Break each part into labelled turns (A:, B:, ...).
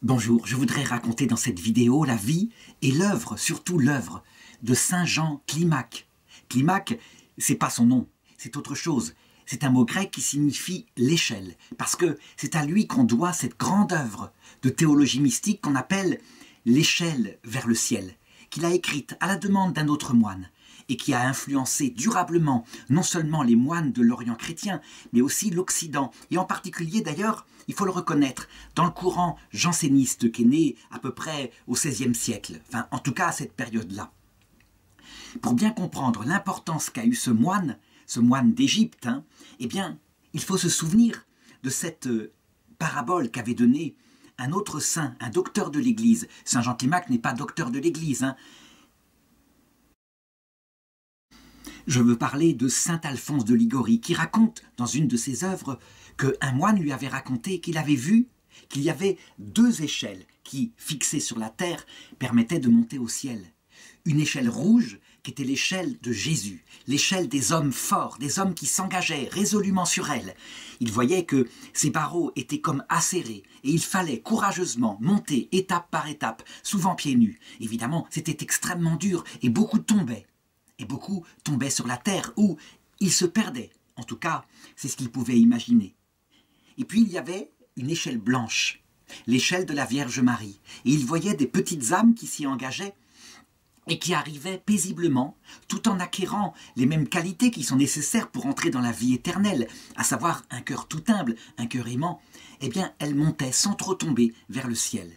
A: Bonjour, je voudrais raconter dans cette vidéo la vie et l'œuvre, surtout l'œuvre, de Saint Jean Climac. Climac, c'est pas son nom, c'est autre chose. C'est un mot grec qui signifie l'échelle, parce que c'est à lui qu'on doit cette grande œuvre de théologie mystique qu'on appelle l'échelle vers le ciel, qu'il a écrite à la demande d'un autre moine, et qui a influencé durablement non seulement les moines de l'Orient chrétien, mais aussi l'Occident, et en particulier d'ailleurs, il faut le reconnaître, dans le courant janséniste qui est né à peu près au XVIe siècle, enfin en tout cas à cette période-là. Pour bien comprendre l'importance qu'a eu ce moine d'Égypte, eh bien, il faut se souvenir de cette parabole qu'avait donnée un autre saint, un docteur de l'Église. Saint Jean Climac n'est pas docteur de l'Église, Je veux parler de saint Alphonse de Ligorie, qui raconte dans une de ses œuvres qu'un moine lui avait raconté qu'il avait vu qu'il y avait deux échelles qui, fixées sur la terre, permettaient de monter au ciel. Une échelle rouge qui était l'échelle de Jésus, l'échelle des hommes forts, des hommes qui s'engageaient résolument sur elle. Il voyait que ces barreaux étaient comme acérés et il fallait courageusement monter étape par étape, souvent pieds nus. Évidemment, c'était extrêmement dur et beaucoup tombaient. Et beaucoup tombaient sur la terre où ils se perdaient. En tout cas, c'est ce qu'ils pouvaient imaginer. Et puis il y avait une échelle blanche, l'échelle de la Vierge Marie. Et ils voyaient des petites âmes qui s'y engageaient et qui arrivaient paisiblement, tout en acquérant les mêmes qualités qui sont nécessaires pour entrer dans la vie éternelle, à savoir un cœur tout humble, un cœur aimant. Eh bien, elles montaient sans trop tomber vers le ciel.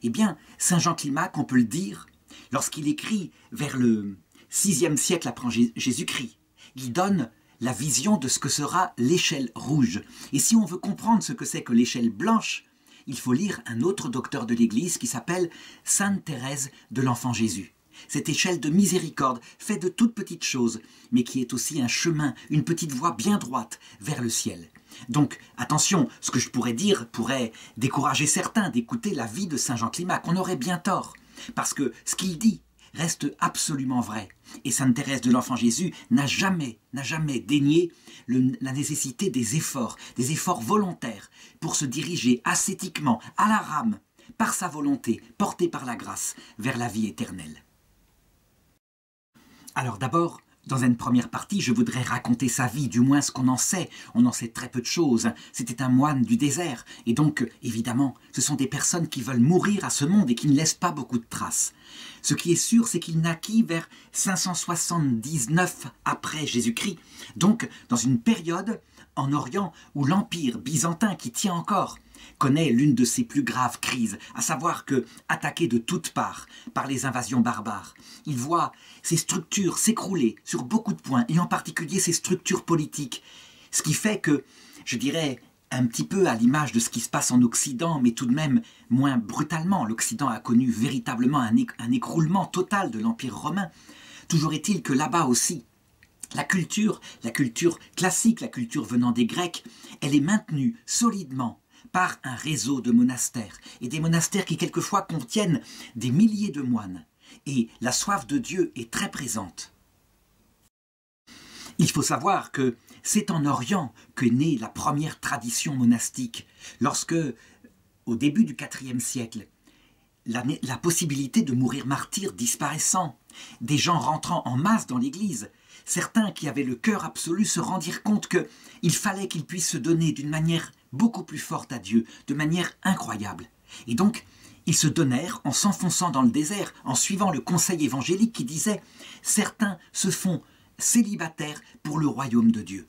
A: Eh bien, Saint Jean Climac, on peut le dire, lorsqu'il écrit vers le VIe siècle après Jésus-Christ, il donne la vision de ce que sera l'échelle rouge. Et si on veut comprendre ce que c'est que l'échelle blanche, il faut lire un autre docteur de l'Église qui s'appelle Sainte Thérèse de l'Enfant Jésus. Cette échelle de miséricorde, faite de toutes petites choses, mais qui est aussi un chemin, une petite voie bien droite vers le ciel. Donc, attention, ce que je pourrais dire pourrait décourager certains d'écouter la vie de Saint Jean Climac. On aurait bien tort, parce que ce qu'il dit reste absolument vrai. Et Sainte Thérèse de l'Enfant Jésus n'a jamais dénié la nécessité des efforts volontaires pour se diriger ascétiquement, à la rame, par sa volonté, portée par la grâce, vers la vie éternelle. Alors d'abord, dans une première partie, je voudrais raconter sa vie, du moins ce qu'on en sait. On en sait très peu de choses. C'était un moine du désert. Et donc, évidemment, ce sont des personnes qui veulent mourir à ce monde et qui ne laissent pas beaucoup de traces. Ce qui est sûr, c'est qu'il naquit vers 579 après Jésus-Christ. Donc, dans une période en Orient où l'Empire byzantin, qui tient encore, connaît l'une de ses plus graves crises, à savoir que, attaqué de toutes parts par les invasions barbares, il voit ses structures s'écrouler sur beaucoup de points, et en particulier ses structures politiques. Ce qui fait que, je dirais, un petit peu à l'image de ce qui se passe en Occident, mais tout de même moins brutalement, l'Occident a connu véritablement un écroulement total de l'Empire romain. Toujours est-il que là-bas aussi, la culture classique, la culture venant des Grecs, elle est maintenue solidement par un réseau de monastères, et des monastères qui quelquefois contiennent des milliers de moines, et la soif de Dieu est très présente. Il faut savoir que c'est en Orient que naît la première tradition monastique, lorsque, au début du IVe siècle, la possibilité de mourir martyr disparaissant, des gens rentrant en masse dans l'Église, certains qui avaient le cœur absolu se rendirent compte qu'il fallait qu'ils puissent se donner d'une manière beaucoup plus forte à Dieu, de manière incroyable. Et donc, ils se donnèrent en s'enfonçant dans le désert, en suivant le conseil évangélique qui disait « Certains se font célibataires pour le royaume de Dieu ».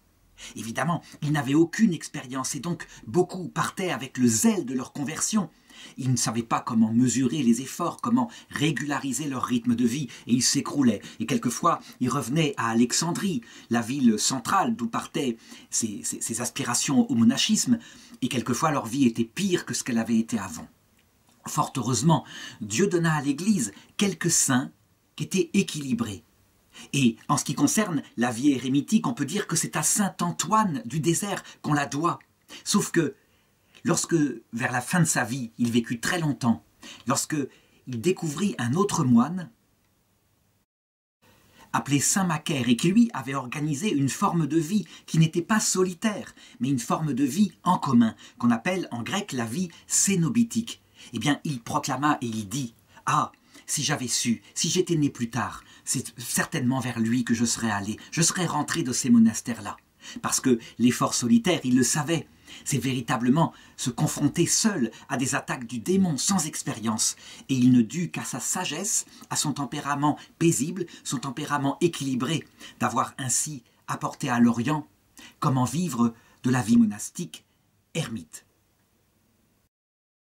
A: Évidemment, ils n'avaient aucune expérience et donc beaucoup partaient avec le zèle de leur conversion. Ils ne savaient pas comment mesurer les efforts, comment régulariser leur rythme de vie, et ils s'écroulaient. Et quelquefois, ils revenaient à Alexandrie, la ville centrale d'où partaient ces aspirations au monachisme, et quelquefois leur vie était pire que ce qu'elle avait été avant. Fort heureusement, Dieu donna à l'Église quelques saints qui étaient équilibrés. Et en ce qui concerne la vie érémitique, on peut dire que c'est à saint Antoine du désert qu'on la doit. Sauf que, lorsque, vers la fin de sa vie, il vécut très longtemps, lorsque il découvrit un autre moine, appelé saint Macaire, et qui lui avait organisé une forme de vie qui n'était pas solitaire, mais une forme de vie en commun, qu'on appelle en grec la vie cénobitique. eh bien, il proclama et il dit « Ah, si j'avais su, si j'étais né plus tard, c'est certainement vers lui que je serais allé, je serais rentré de ces monastères-là. » Parce que l'effort solitaire, il le savait, c'est véritablement se confronter seul à des attaques du démon sans expérience. Et il ne dut qu'à sa sagesse, à son tempérament paisible, son tempérament équilibré, d'avoir ainsi apporté à l'Orient comment vivre de la vie monastique ermite.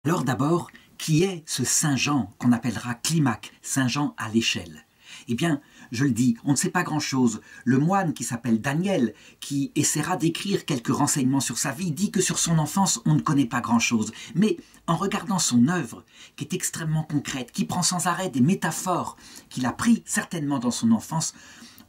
A: Alors d'abord, qui est ce Saint Jean qu'on appellera Climac, Saint Jean à l'échelle? Eh bien, je le dis, on ne sait pas grand-chose. Le moine qui s'appelle Daniel, qui essaiera d'écrire quelques renseignements sur sa vie, dit que sur son enfance, on ne connaît pas grand-chose. Mais en regardant son œuvre, qui est extrêmement concrète, qui prend sans arrêt des métaphores qu'il a pris certainement dans son enfance,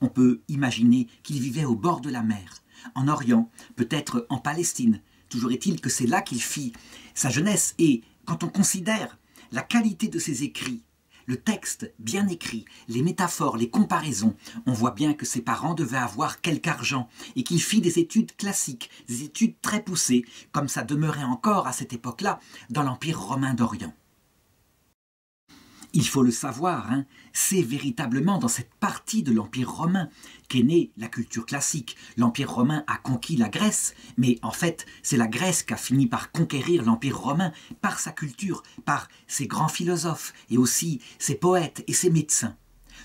A: on peut imaginer qu'il vivait au bord de la mer, en Orient, peut-être en Palestine. Toujours est-il que c'est là qu'il fit sa jeunesse. Et quand on considère la qualité de ses écrits, le texte bien écrit, les métaphores, les comparaisons, on voit bien que ses parents devaient avoir quelque argent et qu'il fit des études classiques, des études très poussées, comme ça demeurait encore à cette époque-là dans l'Empire romain d'Orient. Il faut le savoir, hein, c'est véritablement dans cette partie de l'Empire romain qu'est née la culture classique. L'Empire romain a conquis la Grèce, mais en fait, c'est la Grèce qui a fini par conquérir l'Empire romain par sa culture, par ses grands philosophes et aussi ses poètes et ses médecins.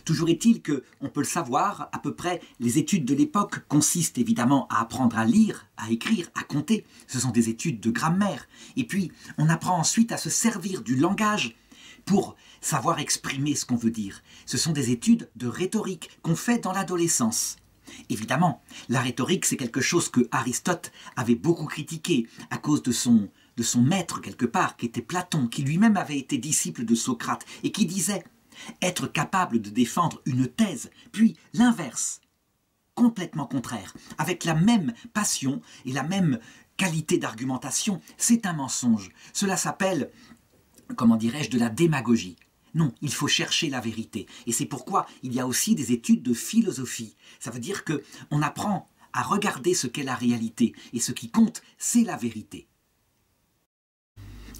A: Toujours est-il qu'on peut le savoir, à peu près, les études de l'époque consistent évidemment à apprendre à lire, à écrire, à compter. Ce sont des études de grammaire. Et puis, on apprend ensuite à se servir du langage pour savoir exprimer ce qu'on veut dire. Ce sont des études de rhétorique qu'on fait dans l'adolescence. Évidemment, la rhétorique, c'est quelque chose que Aristote avait beaucoup critiqué à cause de son maître quelque part, qui était Platon, qui lui-même avait été disciple de Socrate et qui disait être capable de défendre une thèse, puis l'inverse, complètement contraire, avec la même passion et la même qualité d'argumentation, c'est un mensonge. Cela s'appelle, comment dirais-je, de la démagogie. Non, il faut chercher la vérité. Et c'est pourquoi il y a aussi des études de philosophie. Ça veut dire qu'on apprend à regarder ce qu'est la réalité. Et ce qui compte, c'est la vérité.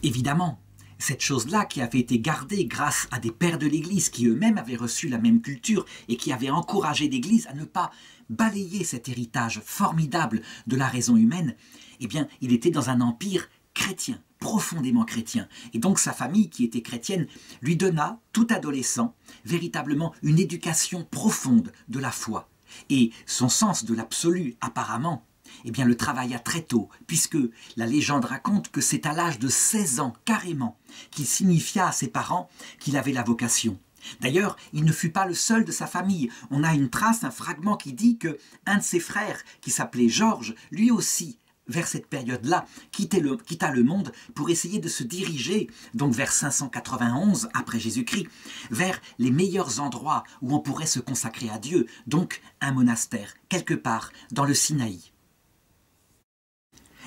A: Évidemment, cette chose-là qui avait été gardée grâce à des pères de l'Église qui eux-mêmes avaient reçu la même culture et qui avaient encouragé l'Église à ne pas balayer cet héritage formidable de la raison humaine, eh bien, il était dans un empire chrétien, profondément chrétien. Et donc sa famille, qui était chrétienne, lui donna, tout adolescent, véritablement une éducation profonde de la foi. Et son sens de l'absolu, apparemment, eh bien, le travailla très tôt, puisque la légende raconte que c'est à l'âge de 16 ans, carrément, qu'il signifia à ses parents qu'il avait la vocation. D'ailleurs, il ne fut pas le seul de sa famille. On a une trace, un fragment qui dit qu'un de ses frères, qui s'appelait Georges, lui aussi, vers cette période-là, quitta le monde pour essayer de se diriger, donc vers 591 après Jésus-Christ, vers les meilleurs endroits où on pourrait se consacrer à Dieu, donc un monastère, quelque part dans le Sinaï.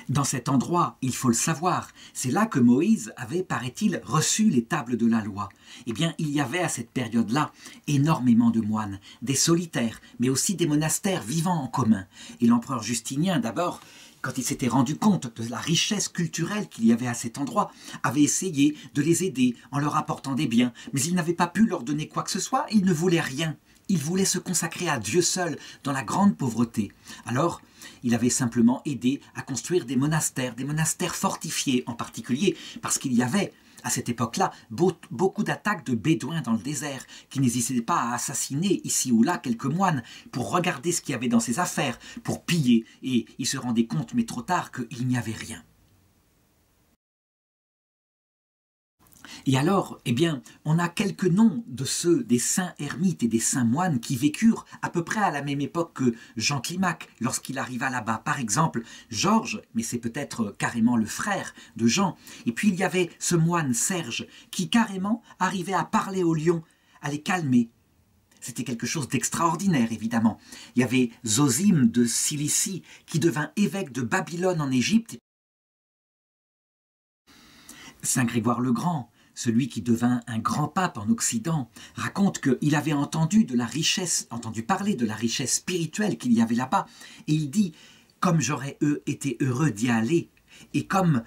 A: Dans cet endroit, il faut le savoir, c'est là que Moïse avait, paraît-il, reçu les tables de la loi. Eh bien, il y avait à cette période-là énormément de moines, des solitaires, mais aussi des monastères vivant en commun. Et l'empereur Justinien, d'abord, quand il s'était rendu compte de la richesse culturelle qu'il y avait à cet endroit, avait essayé de les aider en leur apportant des biens, mais il n'avait pas pu leur donner quoi que ce soit, il ne voulait rien. Il voulait se consacrer à Dieu seul, dans la grande pauvreté. Alors, il avait simplement aidé à construire des monastères fortifiés en particulier, parce qu'il y avait, à cette époque-là, beaucoup d'attaques de bédouins dans le désert, qui n'hésitaient pas à assassiner ici ou là quelques moines, pour regarder ce qu'il y avait dans ses affaires, pour piller, et il se rendait compte, mais trop tard, qu'il n'y avait rien. Et alors, eh bien, on a quelques noms de ceux des saints ermites et des saints moines qui vécurent à peu près à la même époque que Jean Climac lorsqu'il arriva là-bas. Par exemple, Georges, mais c'est peut-être carrément le frère de Jean. Et puis il y avait ce moine Serge qui carrément arrivait à parler aux lions, à les calmer. C'était quelque chose d'extraordinaire, évidemment. Il y avait Zosime de Cilicie qui devint évêque de Babylone en Égypte. Saint Grégoire le Grand, celui qui devint un grand pape en Occident, raconte qu'il avait entendu parler de la richesse spirituelle qu'il y avait là-bas, et il dit « Comme j'aurais été heureux d'y aller, et comme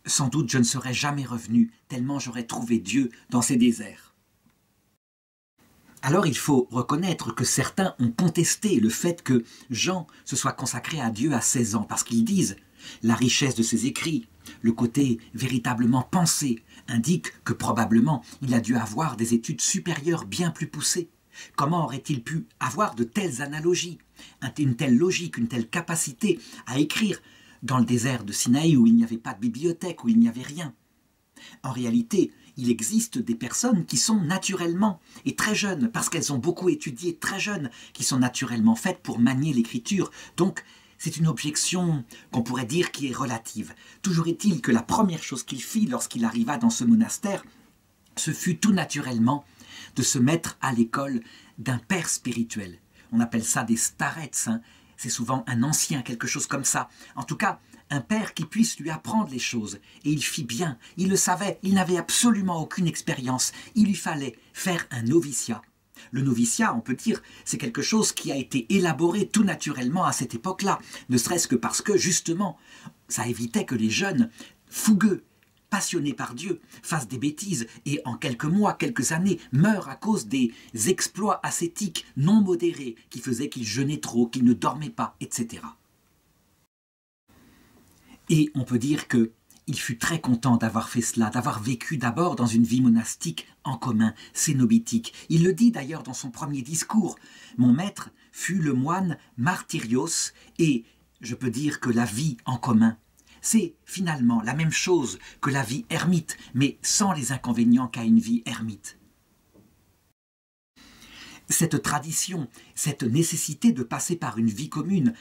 A: sans doute je ne serais jamais revenu, tellement j'aurais trouvé Dieu dans ces déserts. Alors il faut reconnaître que certains ont contesté le fait que Jean se soit consacré à Dieu à 16 ans, parce qu'ils disent la richesse de ses écrits, le côté véritablement pensé, indique que probablement il a dû avoir des études supérieures bien plus poussées. Comment aurait-il pu avoir de telles analogies, une telle logique, une telle capacité à écrire dans le désert de Sinaï où il n'y avait pas de bibliothèque, où il n'y avait rien? En réalité, il existe des personnes qui sont naturellement, et très jeunes, parce qu'elles ont beaucoup étudié très jeunes, qui sont naturellement faites pour manier l'écriture. Donc, c'est une objection qu'on pourrait dire qui est relative. Toujours est-il que la première chose qu'il fit lorsqu'il arriva dans ce monastère, ce fut tout naturellement de se mettre à l'école d'un père spirituel. On appelle ça des starets, hein. C'est souvent un ancien, quelque chose comme ça. En tout cas, un père qui puisse lui apprendre les choses. Et il fit bien, il le savait, il n'avait absolument aucune expérience. Il lui fallait faire un noviciat. Le noviciat, on peut dire, c'est quelque chose qui a été élaboré tout naturellement à cette époque-là, ne serait-ce que parce que, justement, ça évitait que les jeunes, fougueux, passionnés par Dieu, fassent des bêtises et en quelques mois, quelques années, meurent à cause des exploits ascétiques non modérés qui faisaient qu'ils jeûnaient trop, qu'ils ne dormaient pas, etc. Et on peut dire qu'il fut très content d'avoir fait cela, d'avoir vécu d'abord dans une vie monastique en commun, cénobitique. Il le dit d'ailleurs dans son premier discours. Mon maître fut le moine Martyrios, et je peux dire que la vie en commun, c'est finalement la même chose que la vie ermite, mais sans les inconvénients qu'a une vie ermite. Cette tradition, cette nécessité de passer par une vie commune,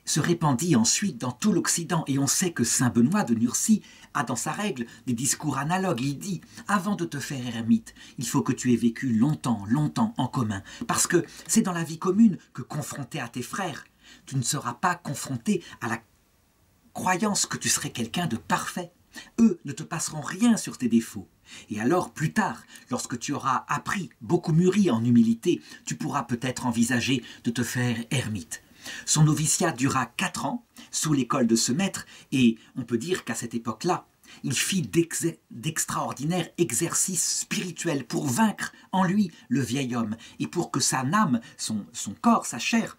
A: se répandit ensuite dans tout l'Occident, et on sait que saint Benoît de Nursie a dans sa règle des discours analogues. Il dit « Avant de te faire ermite, il faut que tu aies vécu longtemps, longtemps en commun, parce que c'est dans la vie commune que, confronté à tes frères, tu ne seras pas confronté à la croyance que tu serais quelqu'un de parfait. Eux ne te passeront rien sur tes défauts. Et alors, plus tard, lorsque tu auras appris, beaucoup mûri en humilité, tu pourras peut-être envisager de te faire ermite. » Son noviciat dura 4 ans, sous l'école de ce maître, et on peut dire qu'à cette époque-là, il fit d'extraordinaires exercices spirituels pour vaincre en lui le vieil homme, et pour que sa âme, son corps, sa chair,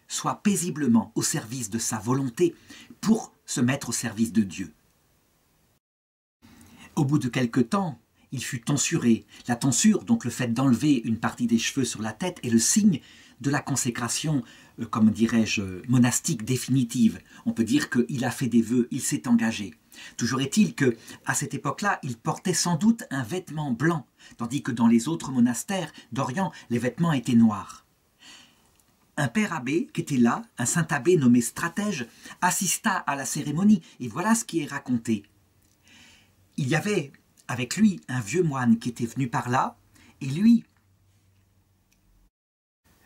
A: soit paisiblement au service de sa volonté, pour se mettre au service de Dieu. Au bout de quelque temps, il fut tonsuré. La tonsure, donc le fait d'enlever une partie des cheveux sur la tête, est le signe de la consécration, comme dirais-je, monastique définitive. On peut dire qu'il a fait des vœux, il s'est engagé. Toujours est-il qu'à cette époque-là, il portait sans doute un vêtement blanc, tandis que dans les autres monastères d'Orient, les vêtements étaient noirs. Un père abbé qui était là, un saint abbé nommé Stratège, assista à la cérémonie, et voilà ce qui est raconté. Il y avait avec lui un vieux moine qui était venu par là, et lui,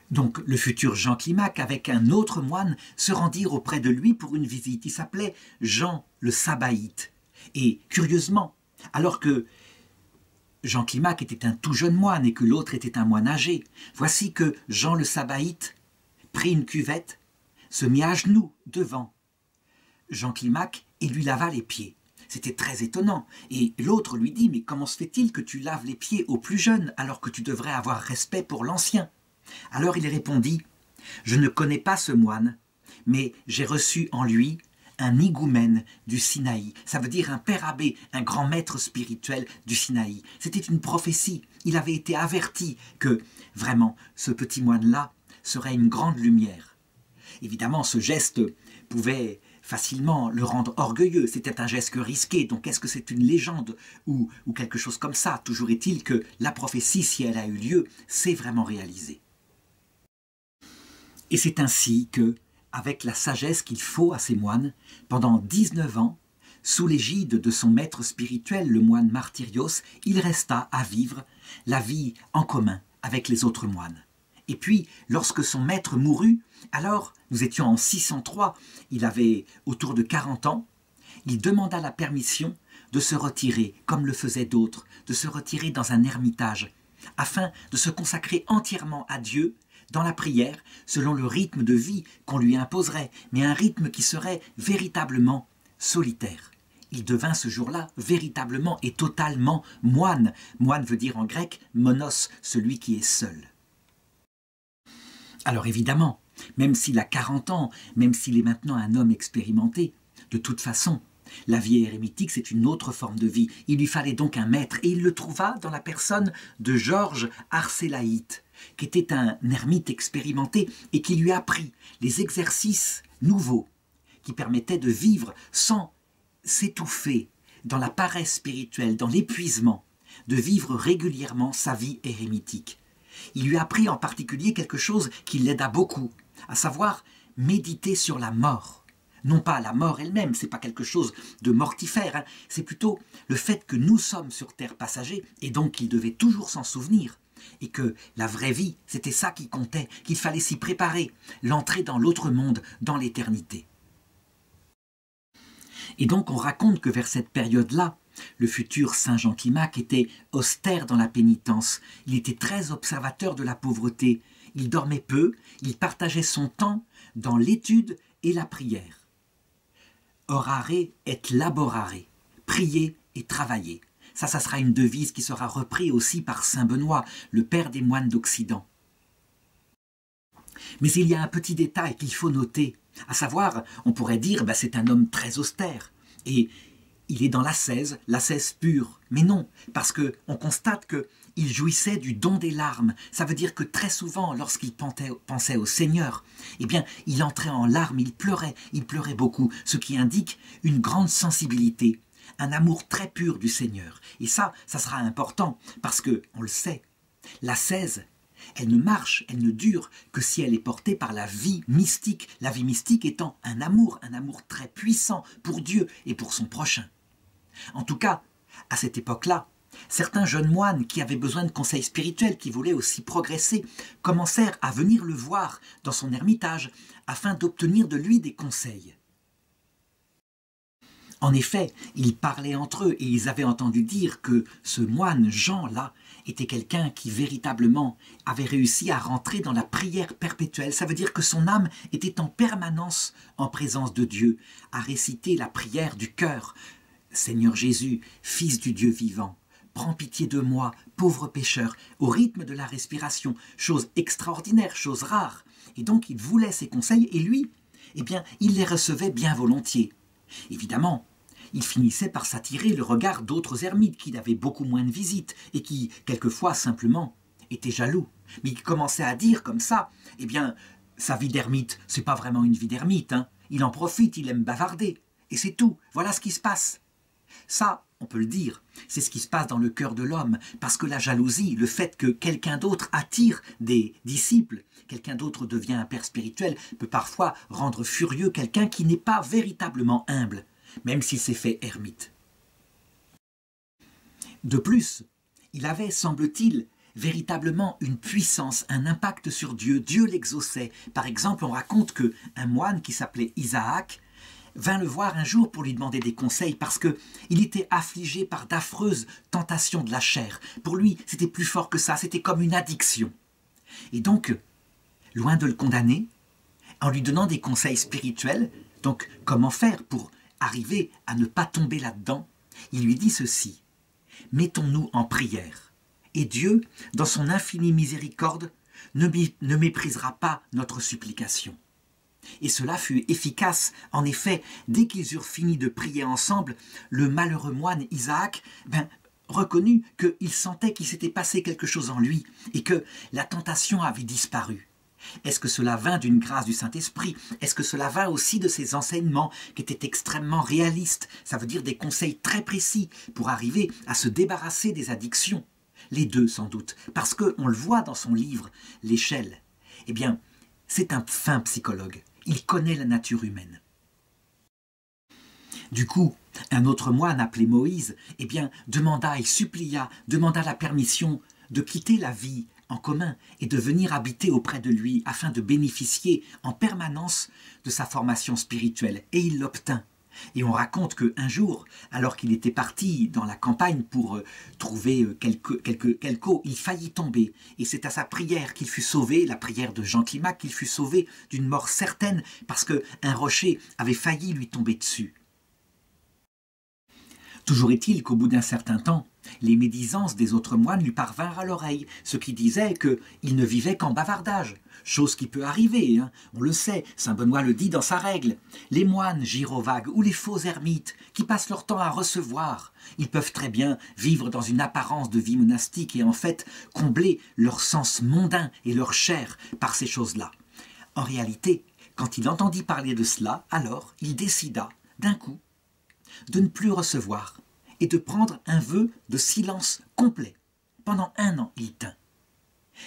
A: donc le futur Jean Climac, avec un autre moine, se rendirent auprès de lui pour une visite. Il s'appelait Jean le Sabaïte. Et curieusement, alors que Jean Climac était un tout jeune moine et que l'autre était un moine âgé, voici que Jean le Sabaïte prit une cuvette, se mit à genoux devant Jean Climac et lui lava les pieds. C'était très étonnant. Et l'autre lui dit « Mais comment se fait-il que tu laves les pieds au plus jeune alors que tu devrais avoir respect pour l'ancien ?» Alors il répondit « Je ne connais pas ce moine, mais j'ai reçu en lui un higoumène du Sinaï. » Ça veut dire un père abbé, un grand maître spirituel du Sinaï. C'était une prophétie. Il avait été averti que, vraiment, ce petit moine-là serait une grande lumière. Évidemment, ce geste pouvait facilement le rendre orgueilleux. C'était un geste risqué. Donc, est-ce que c'est une légende ou quelque chose comme ça? Toujours est-il que la prophétie, si elle a eu lieu, s'est vraiment réalisée. Et c'est ainsi que, avec la sagesse qu'il faut à ces moines, pendant 19 ans, sous l'égide de son maître spirituel, le moine Martyrios, il resta à vivre la vie en commun avec les autres moines. Et puis, lorsque son maître mourut, alors, nous étions en 603, il avait autour de 40 ans, il demanda la permission de se retirer, comme le faisaient d'autres, de se retirer dans un ermitage, afin de se consacrer entièrement à Dieu, dans la prière, selon le rythme de vie qu'on lui imposerait, mais un rythme qui serait véritablement solitaire. il devint ce jour-là véritablement et totalement moine. Moine veut dire en grec monos, celui qui est seul. Alors évidemment, même s'il a 40 ans, même s'il est maintenant un homme expérimenté, de toute façon, la vie érémitique, c'est une autre forme de vie. Il lui fallait donc un maître, et il le trouva dans la personne de Georges Arcélaïte, qui était un ermite expérimenté et qui lui apprit les exercices nouveaux qui permettaient de vivre sans s'étouffer dans la paresse spirituelle, dans l'épuisement, de vivre régulièrement sa vie érémitique. Il lui apprit en particulier quelque chose qui l'aida beaucoup, à savoir méditer sur la mort. Non pas la mort elle-même, c'est pas quelque chose de mortifère, hein. C'est plutôt le fait que nous sommes sur terre passagers et donc qu'il devait toujours s'en souvenir. Et que la vraie vie, c'était ça qui comptait, qu'il fallait s'y préparer, l'entrée dans l'autre monde, dans l'éternité. Et donc on raconte que vers cette période-là, le futur Saint Jean Climac était austère dans la pénitence, il était très observateur de la pauvreté, il dormait peu, il partageait son temps dans l'étude et la prière. Orare et laborare, prier et travailler. Ça sera une devise qui sera reprise aussi par saint Benoît, le père des moines d'Occident. Mais il y a un petit détail qu'il faut noter, à savoir, on pourrait dire, c'est un homme très austère, et il est dans l'ascèse pure. Mais non, parce qu'on constate qu'il jouissait du don des larmes. Ça veut dire que très souvent, lorsqu'il pensait au Seigneur, eh bien, il entrait en larmes, il pleurait beaucoup, ce qui indique une grande sensibilité, un amour très pur du Seigneur. Et ça sera important, parce que, on le sait, l'ascèse, elle ne marche, elle ne dure que si elle est portée par la vie mystique étant un amour très puissant pour Dieu et pour son prochain. En tout cas, à cette époque-là, certains jeunes moines qui avaient besoin de conseils spirituels, qui voulaient aussi progresser, commencèrent à venir le voir dans son ermitage afin d'obtenir de lui des conseils. En effet, ils parlaient entre eux et ils avaient entendu dire que ce moine Jean-là était quelqu'un qui véritablement avait réussi à rentrer dans la prière perpétuelle. Ça veut dire que son âme était en permanence en présence de Dieu, à réciter la prière du cœur. Seigneur Jésus, Fils du Dieu vivant, prends pitié de moi, pauvre pécheur, au rythme de la respiration, chose extraordinaire, chose rare. Et donc il voulait ces conseils et lui, eh bien, il les recevait bien volontiers. Évidemment, il finissait par s'attirer le regard d'autres ermites qui avaient beaucoup moins de visites et qui, quelquefois, simplement, étaient jaloux. Mais il commençait à dire comme ça, eh bien, sa vie d'ermite, c'est pas vraiment une vie d'ermite, hein. Il en profite, il aime bavarder. Et c'est tout, voilà ce qui se passe. Ça, on peut le dire, c'est ce qui se passe dans le cœur de l'homme, parce que la jalousie, le fait que quelqu'un d'autre attire des disciples, quelqu'un d'autre devient un père spirituel, peut parfois rendre furieux quelqu'un qui n'est pas véritablement humble, même s'il s'est fait ermite. De plus, il avait, semble-t-il, véritablement une puissance, un impact sur Dieu. Dieu l'exauçait. Par exemple, on raconte qu'un moine qui s'appelait Isaac vint le voir un jour pour lui demander des conseils parce qu'il était affligé par d'affreuses tentations de la chair. Pour lui, c'était plus fort que ça, c'était comme une addiction. Et donc, loin de le condamner, en lui donnant des conseils spirituels, donc comment faire pour arriver à ne pas tomber là-dedans, il lui dit ceci: « Mettons-nous en prière, et Dieu, dans son infinie miséricorde, ne méprisera pas notre supplication. » Et cela fut efficace. En effet, dès qu'ils eurent fini de prier ensemble, le malheureux moine Isaac reconnut qu'il sentait qu'il s'était passé quelque chose en lui et que la tentation avait disparu. Est-ce que cela vint d'une grâce du Saint-Esprit? Est-ce que cela vint aussi de ses enseignements qui étaient extrêmement réalistes? Ça veut dire des conseils très précis pour arriver à se débarrasser des addictions. Les deux sans doute, parce qu'on le voit dans son livre « L'échelle ». Eh bien, c'est un fin psychologue. Il connaît la nature humaine. Du coup, un autre moine appelé Moïse, demanda la permission de quitter la vie en commun et de venir habiter auprès de lui afin de bénéficier en permanence de sa formation spirituelle. Et il l'obtint. Et on raconte qu'un jour, alors qu'il était parti dans la campagne pour trouver quelque eau, il faillit tomber. Et c'est à sa prière qu'il fut sauvé, la prière de Jean Climac, qu'il fut sauvé d'une mort certaine parce qu'un rocher avait failli lui tomber dessus. Toujours est-il qu'au bout d'un certain temps, les médisances des autres moines lui parvinrent à l'oreille, ce qui disait qu'il ne vivait qu'en bavardage, chose qui peut arriver, hein. On le sait, saint Benoît le dit dans sa règle. Les moines gyrovagues ou les faux ermites qui passent leur temps à recevoir, ils peuvent très bien vivre dans une apparence de vie monastique et en fait combler leur sens mondain et leur chair par ces choses-là. En réalité, quand il entendit parler de cela, alors il décida, d'un coup, de ne plus recevoir et de prendre un vœu de silence complet. Pendant 1 an, il tint.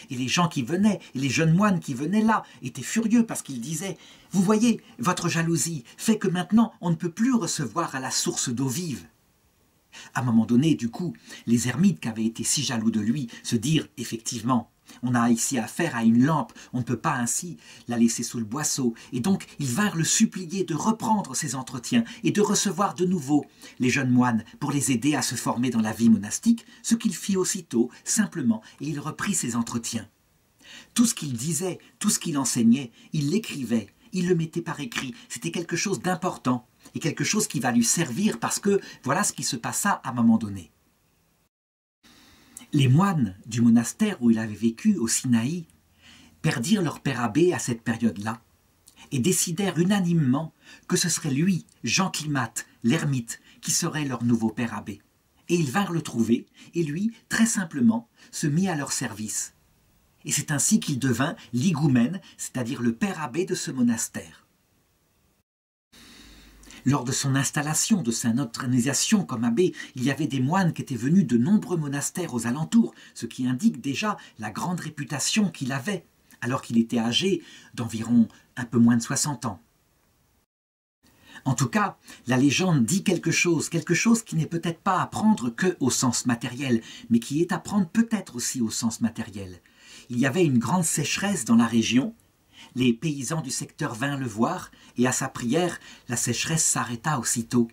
A: Et les gens qui venaient, et les jeunes moines qui venaient là, étaient furieux parce qu'ils disaient « Vous voyez, votre jalousie fait que maintenant on ne peut plus recevoir à la source d'eau vive. » À un moment donné, du coup, les ermites qui avaient été si jaloux de lui se dirent « Effectivement, on a ici affaire à une lampe, on ne peut pas ainsi la laisser sous le boisseau. » Et donc, ils vinrent le supplier de reprendre ses entretiens et de recevoir de nouveau les jeunes moines pour les aider à se former dans la vie monastique, ce qu'il fit aussitôt, simplement, et il reprit ses entretiens. Tout ce qu'il disait, tout ce qu'il enseignait, il l'écrivait, il le mettait par écrit. C'était quelque chose d'important et quelque chose qui va lui servir parce que voilà ce qui se passa à un moment donné. Les moines du monastère où il avait vécu, au Sinaï, perdirent leur père abbé à cette période-là et décidèrent unanimement que ce serait lui, Jean Climate, l'ermite, qui serait leur nouveau père abbé. Et ils vinrent le trouver et lui, très simplement, se mit à leur service. Et c'est ainsi qu'il devint l'igoumène, c'est-à-dire le père abbé de ce monastère. Lors de son installation, de sa intronisation comme abbé, il y avait des moines qui étaient venus de nombreux monastères aux alentours, ce qui indique déjà la grande réputation qu'il avait, alors qu'il était âgé d'environ un peu moins de 60 ans. En tout cas, la légende dit quelque chose qui n'est peut-être pas à prendre que au sens matériel, mais qui est à prendre peut-être aussi au sens matériel. Il y avait une grande sécheresse dans la région. Les paysans du secteur vinrent le voir et à sa prière, la sécheresse s'arrêta aussitôt.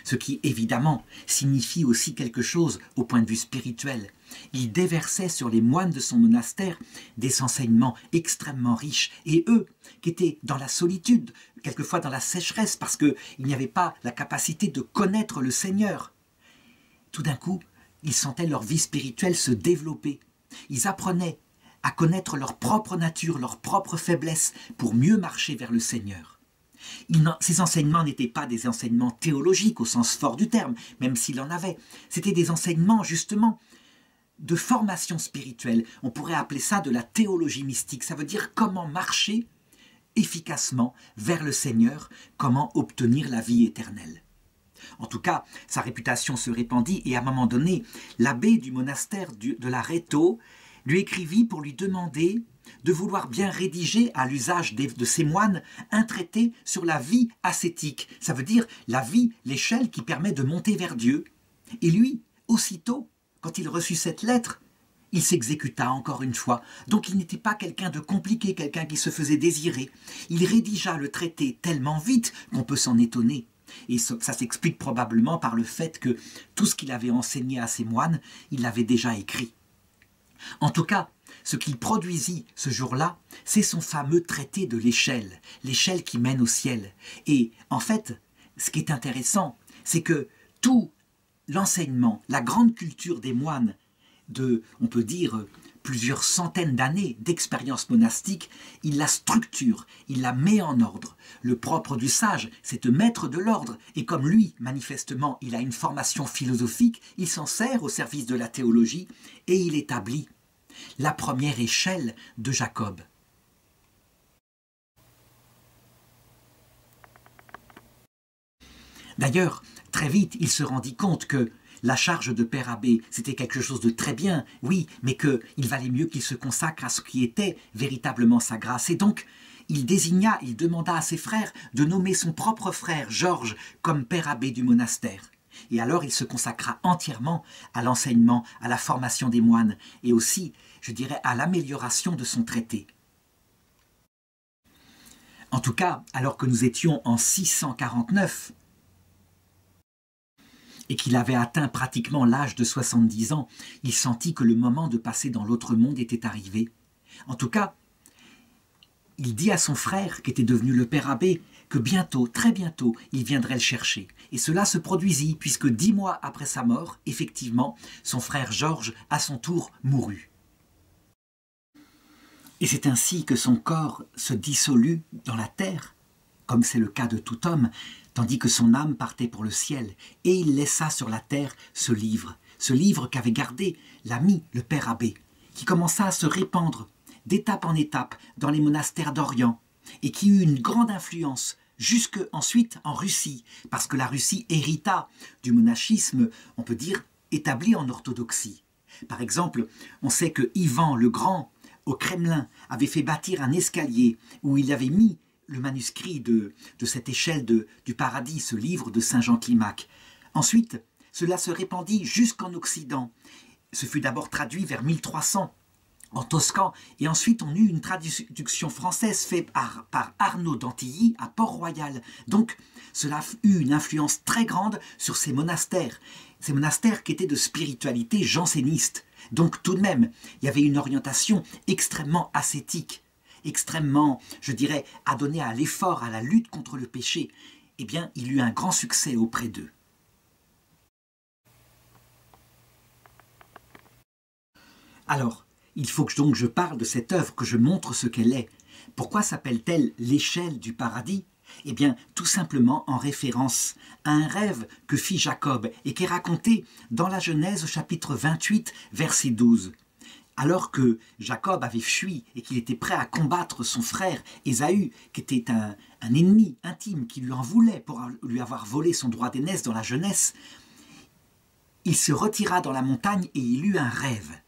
A: Ce qui, évidemment, signifie aussi quelque chose au point de vue spirituel. Il déversait sur les moines de son monastère des enseignements extrêmement riches. Et eux, qui étaient dans la solitude, quelquefois dans la sécheresse, parce qu'il n'y avait pas la capacité de connaître le Seigneur, tout d'un coup, ils sentaient leur vie spirituelle se développer. Ils apprenaient à connaître leur propre nature, leur propre faiblesse, pour mieux marcher vers le Seigneur. Ces enseignements n'étaient pas des enseignements théologiques au sens fort du terme, même s'il en avait. C'était des enseignements, justement, de formation spirituelle. On pourrait appeler ça de la théologie mystique. Ça veut dire comment marcher efficacement vers le Seigneur, comment obtenir la vie éternelle. En tout cas, sa réputation se répandit et à un moment donné, l'abbé du monastère de la Réto lui écrivit pour lui demander de vouloir bien rédiger à l'usage de ses moines un traité sur la vie ascétique. Ça veut dire la vie, l'échelle qui permet de monter vers Dieu. Et lui, aussitôt, quand il reçut cette lettre, il s'exécuta encore une fois. Donc il n'était pas quelqu'un de compliqué, quelqu'un qui se faisait désirer. Il rédigea le traité tellement vite qu'on peut s'en étonner. Et ça s'explique probablement par le fait que tout ce qu'il avait enseigné à ses moines, il l'avait déjà écrit. En tout cas, ce qu'il produisit ce jour-là, c'est son fameux traité de l'échelle qui mène au ciel. Et en fait, ce qui est intéressant, c'est que tout l'enseignement, la grande culture des moines de, on peut dire, plusieurs centaines d'années d'expérience monastique, il la structure, il la met en ordre. Le propre du sage, c'est de mettre de l'ordre. Et comme lui, manifestement, il a une formation philosophique, il s'en sert au service de la théologie et il établit la première échelle de Jacob. D'ailleurs, très vite, il se rendit compte que la charge de père abbé, c'était quelque chose de très bien, oui, mais qu'il valait mieux qu'il se consacre à ce qui était véritablement sa grâce. Et donc, il demanda à ses frères de nommer son propre frère, Georges, comme père abbé du monastère. Et alors, il se consacra entièrement à l'enseignement, à la formation des moines, et aussi, je dirais, à l'amélioration de son traité. En tout cas, alors que nous étions en 649, et qu'il avait atteint pratiquement l'âge de 70 ans, il sentit que le moment de passer dans l'autre monde était arrivé. En tout cas, il dit à son frère, qui était devenu le père abbé, que bientôt, très bientôt, il viendrait le chercher. Et cela se produisit, puisque 10 mois après sa mort, effectivement, son frère Georges, à son tour, mourut. Et c'est ainsi que son corps se dissolut dans la terre, comme c'est le cas de tout homme, tandis que son âme partait pour le ciel, et il laissa sur la terre ce livre qu'avait gardé l'ami, le père abbé, qui commença à se répandre d'étape en étape dans les monastères d'Orient, et qui eut une grande influence jusque ensuite en Russie, parce que la Russie hérita du monachisme, on peut dire, établi en orthodoxie. Par exemple, on sait que Ivan le Grand, au Kremlin, avait fait bâtir un escalier où il avait mis le manuscrit de cette échelle du paradis, ce livre de Saint Jean Climac. Ensuite, cela se répandit jusqu'en Occident. Ce fut d'abord traduit vers 1300 en toscan, et ensuite on eut une traduction française faite par Arnaud d'Antilly à Port-Royal. Donc cela eut une influence très grande sur ces monastères qui étaient de spiritualité janséniste. Donc tout de même, il y avait une orientation extrêmement ascétique, extrêmement, je dirais, adonnée à l'effort, à la lutte contre le péché. Eh bien, il eut un grand succès auprès d'eux. Alors, il faut que donc je parle de cette œuvre, que je montre ce qu'elle est. Pourquoi s'appelle-t-elle l'échelle du paradis? Eh bien, tout simplement en référence à un rêve que fit Jacob et qui est raconté dans la Genèse au chapitre 28, verset 12. Alors que Jacob avait fui et qu'il était prêt à combattre son frère Ésaü, qui était un ennemi intime, qui lui en voulait pour lui avoir volé son droit d'aînesse dans la jeunesse, il se retira dans la montagne et il eut un rêve.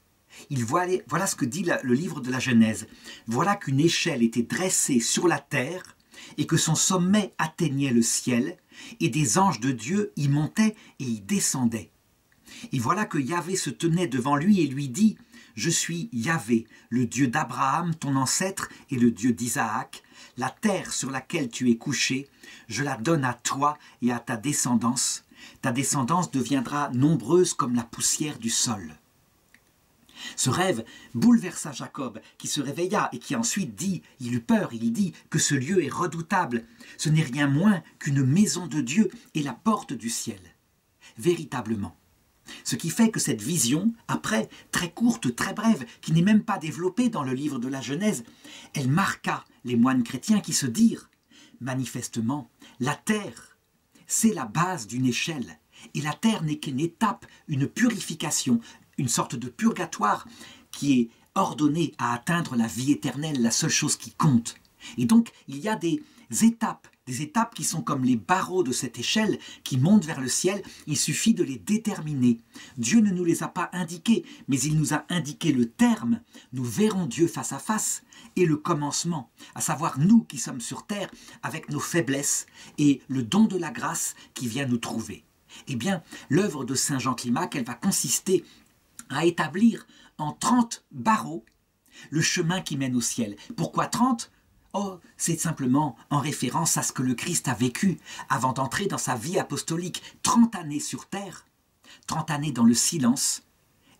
A: Voilà ce que dit le livre de la Genèse. Voilà qu'une échelle était dressée sur la terre et que son sommet atteignait le ciel et des anges de Dieu y montaient et y descendaient. Et voilà que Yahvé se tenait devant lui et lui dit « Je suis Yahvé, le Dieu d'Abraham, ton ancêtre, et le Dieu d'Isaac. La terre sur laquelle tu es couché, je la donne à toi et à ta descendance. Ta descendance deviendra nombreuse comme la poussière du sol. » Ce rêve bouleversa Jacob, qui se réveilla et qui ensuite dit, il eut peur, il dit que ce lieu est redoutable. Ce n'est rien moins qu'une maison de Dieu et la porte du ciel. Véritablement. Ce qui fait que cette vision, après, très courte, très brève, qui n'est même pas développée dans le livre de la Genèse, elle marqua les moines chrétiens qui se dirent, manifestement, la terre, c'est la base d'une échelle. Et la terre n'est qu'une étape, une purification, une sorte de purgatoire qui est ordonnée à atteindre la vie éternelle, la seule chose qui compte. Et donc, il y a des étapes qui sont comme les barreaux de cette échelle qui montent vers le ciel. Il suffit de les déterminer. Dieu ne nous les a pas indiqués, mais il nous a indiqué le terme. Nous verrons Dieu face à face et le commencement, à savoir nous qui sommes sur terre avec nos faiblesses et le don de la grâce qui vient nous trouver. Eh bien, l'œuvre de Saint Jean Climac, elle va consister à établir en 30 barreaux le chemin qui mène au ciel. Pourquoi 30 ? Oh, c'est simplement en référence à ce que le Christ a vécu avant d'entrer dans sa vie apostolique. 30 années sur terre, 30 années dans le silence.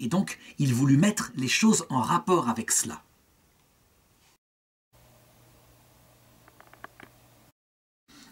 A: Et donc, il voulut mettre les choses en rapport avec cela.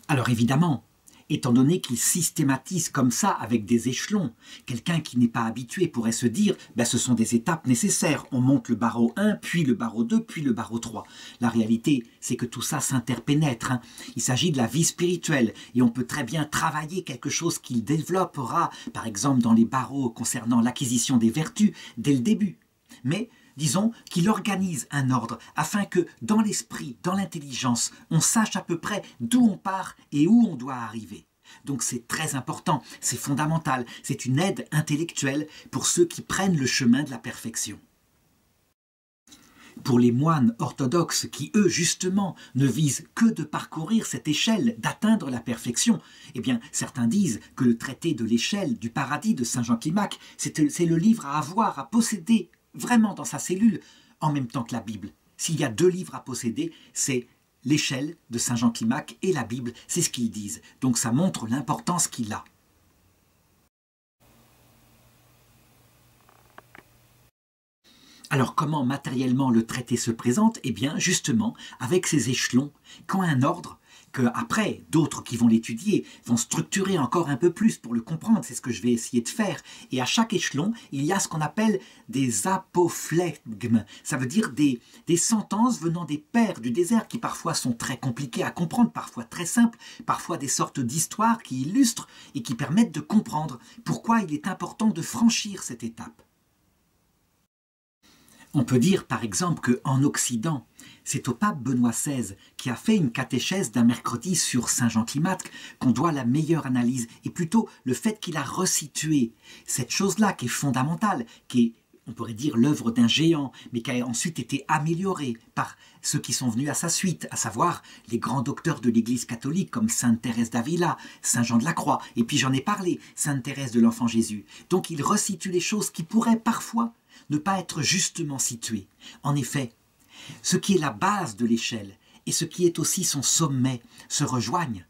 A: Alors évidemment, étant donné qu'il systématise comme ça avec des échelons, quelqu'un qui n'est pas habitué pourrait se dire ben, ce sont des étapes nécessaires. On monte le barreau 1, puis le barreau 2, puis le barreau 3. La réalité, c'est que tout ça s'interpénètre. Il s'agit de la vie spirituelle et on peut très bien travailler quelque chose qu'il développera, par exemple dans les barreaux concernant l'acquisition des vertus, dès le début. Mais disons qu'il organise un ordre afin que dans l'esprit, dans l'intelligence, on sache à peu près d'où on part et où on doit arriver. Donc c'est très important, c'est fondamental, c'est une aide intellectuelle pour ceux qui prennent le chemin de la perfection. Pour les moines orthodoxes qui, eux, justement, ne visent que de parcourir cette échelle, d'atteindre la perfection, eh bien, certains disent que le traité de l'échelle du paradis de Saint Jean Climac, c'est le livre à avoir, à posséder, vraiment dans sa cellule, en même temps que la Bible. S'il y a 2 livres à posséder, c'est l'échelle de Saint Jean Climac et la Bible, c'est ce qu'ils disent. Donc ça montre l'importance qu'il a. Alors comment matériellement le traité se présente? Eh bien justement avec ces échelons qui ont un ordre que après d'autres qui vont l'étudier vont structurer encore un peu plus pour le comprendre, c'est ce que je vais essayer de faire. Et à chaque échelon, il y a ce qu'on appelle des apophlegmes, ça veut dire des sentences venant des pères du désert qui parfois sont très compliquées à comprendre, parfois très simples, parfois des sortes d'histoires qui illustrent et qui permettent de comprendre pourquoi il est important de franchir cette étape. On peut dire par exemple qu'en Occident, c'est au pape Benoît XVI qui a fait une catéchèse d'un mercredi sur Saint Jean Climac qu'on doit la meilleure analyse, et plutôt le fait qu'il a resitué cette chose-là qui est fondamentale, qui est, on pourrait dire, l'œuvre d'un géant, mais qui a ensuite été améliorée par ceux qui sont venus à sa suite, à savoir les grands docteurs de l'Église catholique comme Sainte Thérèse d'Avila, Saint Jean de la Croix, et puis j'en ai parlé, Sainte Thérèse de l'Enfant Jésus. Donc il resitue les choses qui pourraient parfois ne pas être justement situées. En effet, ce qui est la base de l'échelle et ce qui est aussi son sommet se rejoignent.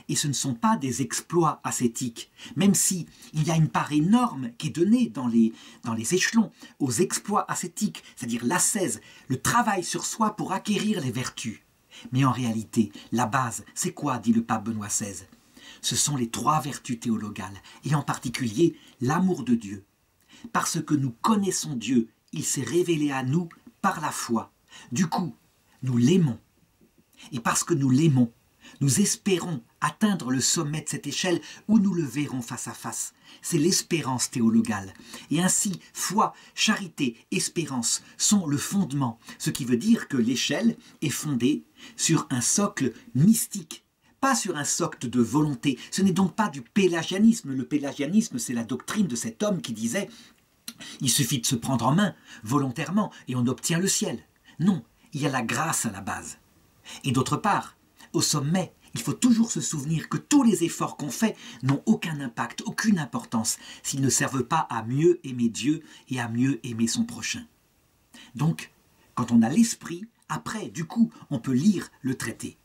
A: Et ce ne sont pas des exploits ascétiques, même si il y a une part énorme qui est donnée dans les échelons aux exploits ascétiques, c'est-à-dire l'ascèse, le travail sur soi pour acquérir les vertus. Mais en réalité, la base, c'est quoi, dit le pape Benoît XVI? Ce sont les 3 vertus théologales, et en particulier l'amour de Dieu. Parce que nous connaissons Dieu, il s'est révélé à nous par la foi. Du coup, nous l'aimons. Et parce que nous l'aimons, nous espérons atteindre le sommet de cette échelle où nous le verrons face à face. C'est l'espérance théologale. Et ainsi, foi, charité, espérance sont le fondement. Ce qui veut dire que l'échelle est fondée sur un socle mystique, pas sur un socle de volonté. Ce n'est donc pas du pélagianisme. Le pélagianisme, c'est la doctrine de cet homme qui disait « il suffit de se prendre en main volontairement et on obtient le ciel ». Non, il y a la grâce à la base. Et d'autre part, au sommet, il faut toujours se souvenir que tous les efforts qu'on fait n'ont aucun impact, aucune importance, s'ils ne servent pas à mieux aimer Dieu et à mieux aimer son prochain. Donc, quand on a l'esprit, après, du coup, on peut lire le traité.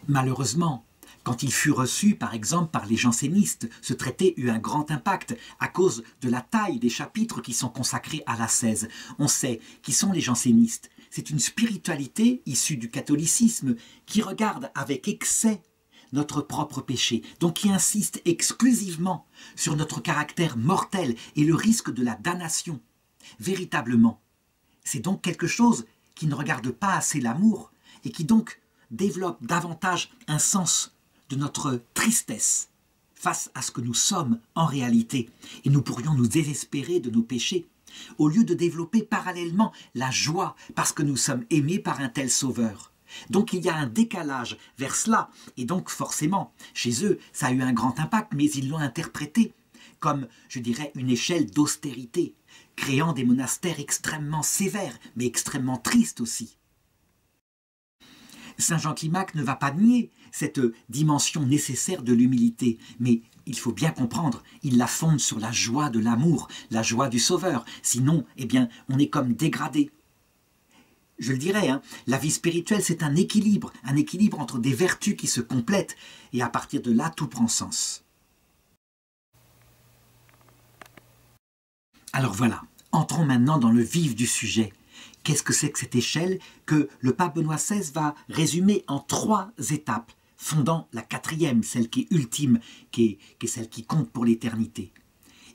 A: Malheureusement, quand il fut reçu, par exemple, par les jansénistes, ce traité eut un grand impact à cause de la taille des chapitres qui sont consacrés à l'ascèse. On sait qui sont les jansénistes. C'est une spiritualité issue du catholicisme qui regarde avec excès notre propre péché, donc qui insiste exclusivement sur notre caractère mortel et le risque de la damnation. Véritablement, c'est donc quelque chose qui ne regarde pas assez l'amour et qui donc développe davantage un sens de notre tristesse face à ce que nous sommes en réalité, et nous pourrions nous désespérer de nos péchés, au lieu de développer parallèlement la joie parce que nous sommes aimés par un tel sauveur. Donc il y a un décalage vers cela, et donc forcément, chez eux, ça a eu un grand impact, mais ils l'ont interprété comme, je dirais, une échelle d'austérité, créant des monastères extrêmement sévères, mais extrêmement tristes aussi. Saint Jean Climac ne va pas nier cette dimension nécessaire de l'humilité, mais il faut bien comprendre, il la fonde sur la joie de l'amour, la joie du Sauveur. Sinon, eh bien, on est comme dégradé. Je le dirais, la vie spirituelle, c'est un équilibre entre des vertus qui se complètent, et à partir de là, tout prend sens. Alors voilà, entrons maintenant dans le vif du sujet. Qu'est-ce que c'est que cette échelle que le pape Benoît XVI va résumer en 3 étapes, fondant la 4e, celle qui est ultime, qui est celle qui compte pour l'éternité.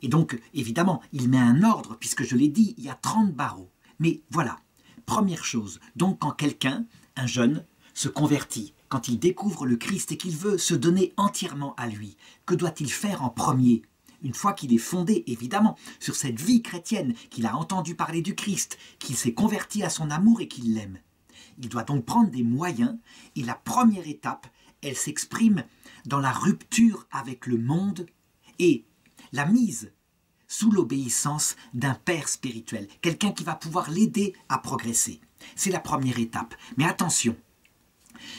A: Et donc, évidemment, il met un ordre, puisque je l'ai dit, il y a 30 barreaux. Mais voilà, première chose, donc quand quelqu'un, un jeune, se convertit, quand il découvre le Christ et qu'il veut se donner entièrement à lui, que doit-il faire en premier ? Une fois qu'il est fondé, évidemment, sur cette vie chrétienne, qu'il a entendu parler du Christ, qu'il s'est converti à son amour et qu'il l'aime. Il doit donc prendre des moyens, et la première étape, elle s'exprime dans la rupture avec le monde et la mise sous l'obéissance d'un père spirituel, quelqu'un qui va pouvoir l'aider à progresser. C'est la première étape. Mais attention,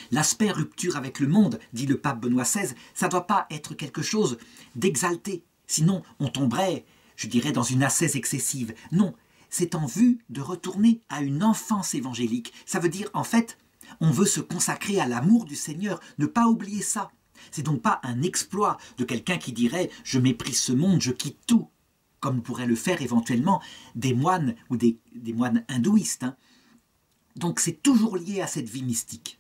A: l'aspect rupture avec le monde, dit le pape Benoît XVI, ça ne doit pas être quelque chose d'exalté. Sinon, on tomberait, je dirais, dans une ascèse excessive. Non, c'est en vue de retourner à une enfance évangélique. Ça veut dire, en fait, on veut se consacrer à l'amour du Seigneur, ne pas oublier ça. C'est donc pas un exploit de quelqu'un qui dirait « je méprise ce monde, je quitte tout ». comme pourraient le faire éventuellement des moines ou des moines hindouistes, hein. Donc c'est toujours lié à cette vie mystique.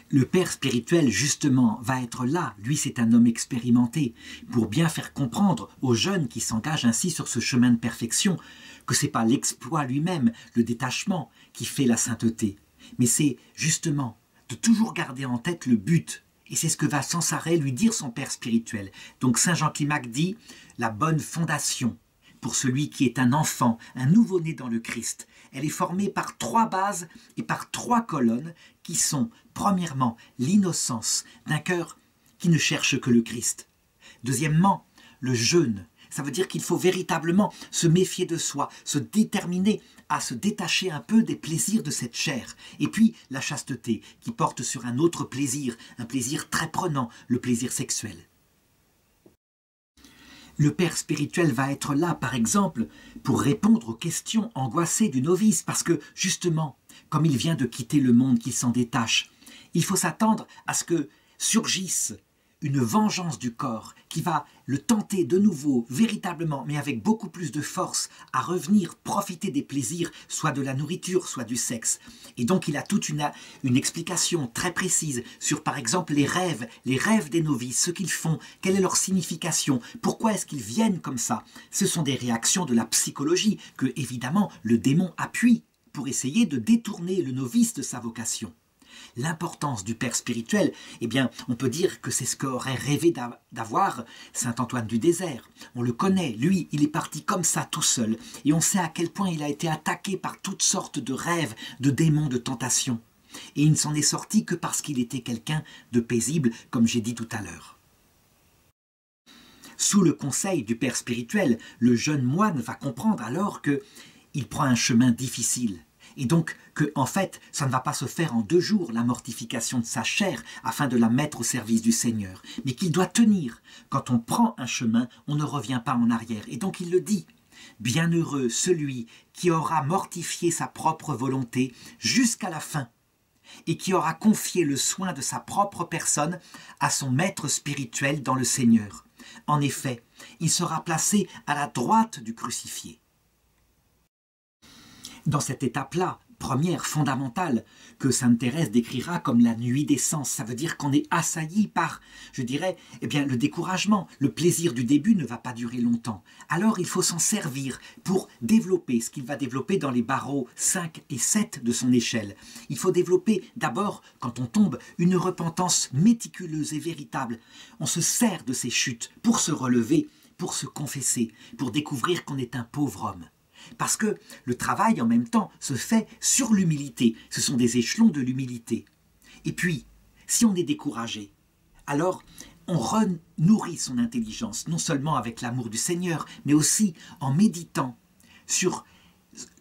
A: Le père spirituel, justement, va être là, lui c'est un homme expérimenté, pour bien faire comprendre aux jeunes qui s'engagent ainsi sur ce chemin de perfection que ce n'est pas l'exploit lui-même, le détachement, qui fait la sainteté, mais c'est justement de toujours garder en tête le but. Et c'est ce que va sans arrêt lui dire son père spirituel. Donc Saint Jean Climac dit « la bonne fondation » pour celui qui est un enfant, un nouveau-né dans le Christ. Elle est formée par 3 bases et par 3 colonnes qui sont, premièrement, l'innocence d'un cœur qui ne cherche que le Christ. Deuxièmement, le jeûne. Ça veut dire qu'il faut véritablement se méfier de soi, se déterminer à se détacher un peu des plaisirs de cette chair. Et puis la chasteté qui porte sur un autre plaisir, un plaisir très prenant, le plaisir sexuel. Le père spirituel va être là, par exemple, pour répondre aux questions angoissées du novice, parce que, justement, comme il vient de quitter le monde qui s'en détache, il faut s'attendre à ce que surgisse une vengeance du corps qui va le tenter de nouveau, véritablement, mais avec beaucoup plus de force, à revenir profiter des plaisirs, soit de la nourriture, soit du sexe. Et donc il a toute une explication très précise sur, par exemple, les rêves des novices, ce qu'ils font, quelle est leur signification, pourquoi est-ce qu'ils viennent comme ça. Ce sont des réactions de la psychologie que, évidemment, le démon appuie pour essayer de détourner le novice de sa vocation. L'importance du père spirituel, eh bien, on peut dire que c'est ce qu'aurait rêvé d'avoir saint Antoine du Désert. On le connaît, lui, il est parti comme ça tout seul, et on sait à quel point il a été attaqué par toutes sortes de rêves, de démons, de tentations. Et il ne s'en est sorti que parce qu'il était quelqu'un de paisible, comme j'ai dit tout à l'heure. Sous le conseil du père spirituel, le jeune moine va comprendre alors qu'il prend un chemin difficile. Et donc que, en fait, ça ne va pas se faire en 2 jours, la mortification de sa chair, afin de la mettre au service du Seigneur, mais qu'il doit tenir. Quand on prend un chemin, on ne revient pas en arrière. Et donc il le dit, « Bienheureux celui qui aura mortifié sa propre volonté jusqu'à la fin, et qui aura confié le soin de sa propre personne à son maître spirituel dans le Seigneur. En effet, il sera placé à la droite du crucifié. » Dans cette étape-là, première, fondamentale, que sainte Thérèse décrira comme la nuit des sens, ça veut dire qu'on est assailli par, je dirais, eh bien, le découragement. Le plaisir du début ne va pas durer longtemps. Alors il faut s'en servir pour développer ce qu'il va développer dans les barreaux 5 et 7 de son échelle. Il faut développer d'abord, quand on tombe, une repentance méticuleuse et véritable. On se sert de ces chutes pour se relever, pour se confesser, pour découvrir qu'on est un pauvre homme. Parce que le travail, en même temps, se fait sur l'humilité. Ce sont des échelons de l'humilité. Et puis, si on est découragé, alors on renourrit son intelligence, non seulement avec l'amour du Seigneur, mais aussi en méditant sur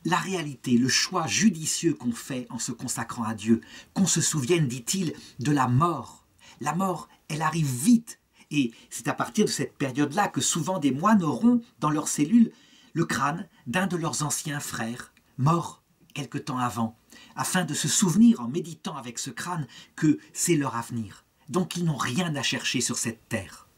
A: la réalité, le choix judicieux qu'on fait en se consacrant à Dieu. Qu'on se souvienne, dit-il, de la mort. La mort, elle arrive vite. Et c'est à partir de cette période-là que souvent des moines auront dans leurs cellules le crâne d'un de leurs anciens frères, mort quelque temps avant, afin de se souvenir en méditant avec ce crâne que c'est leur avenir. Donc ils n'ont rien à chercher sur cette terre.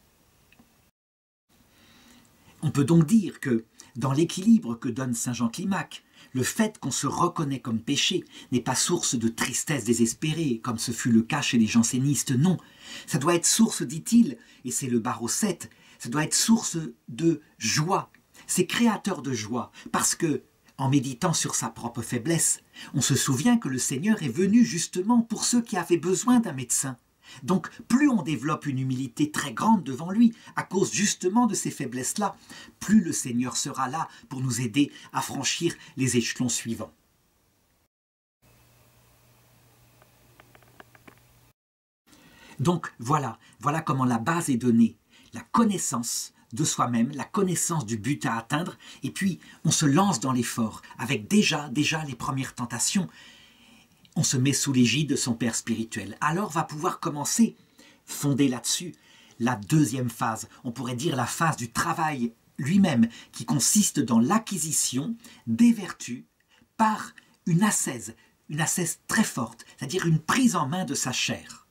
A: On peut donc dire que, dans l'équilibre que donne saint Jean Climac, le fait qu'on se reconnaît comme péché n'est pas source de tristesse désespérée, comme ce fut le cas chez les jansénistes, non. Ça doit être source, dit-il, et c'est le barreau 7, ça doit être source de joie. C'est créateur de joie, parce que, en méditant sur sa propre faiblesse, on se souvient que le Seigneur est venu justement pour ceux qui avaient besoin d'un médecin. Donc, plus on développe une humilité très grande devant lui, à cause justement de ces faiblesses-là, plus le Seigneur sera là pour nous aider à franchir les échelons suivants. Donc, voilà comment la base est donnée. La connaissance de soi-même, la connaissance du but à atteindre, et puis on se lance dans l'effort, avec déjà les premières tentations. On se met sous l'égide de son père spirituel. Alors va pouvoir commencer, fondé là-dessus, la deuxième phase, on pourrait dire la phase du travail lui-même, qui consiste dans l'acquisition des vertus par une ascèse très forte, c'est-à-dire une prise en main de sa chair.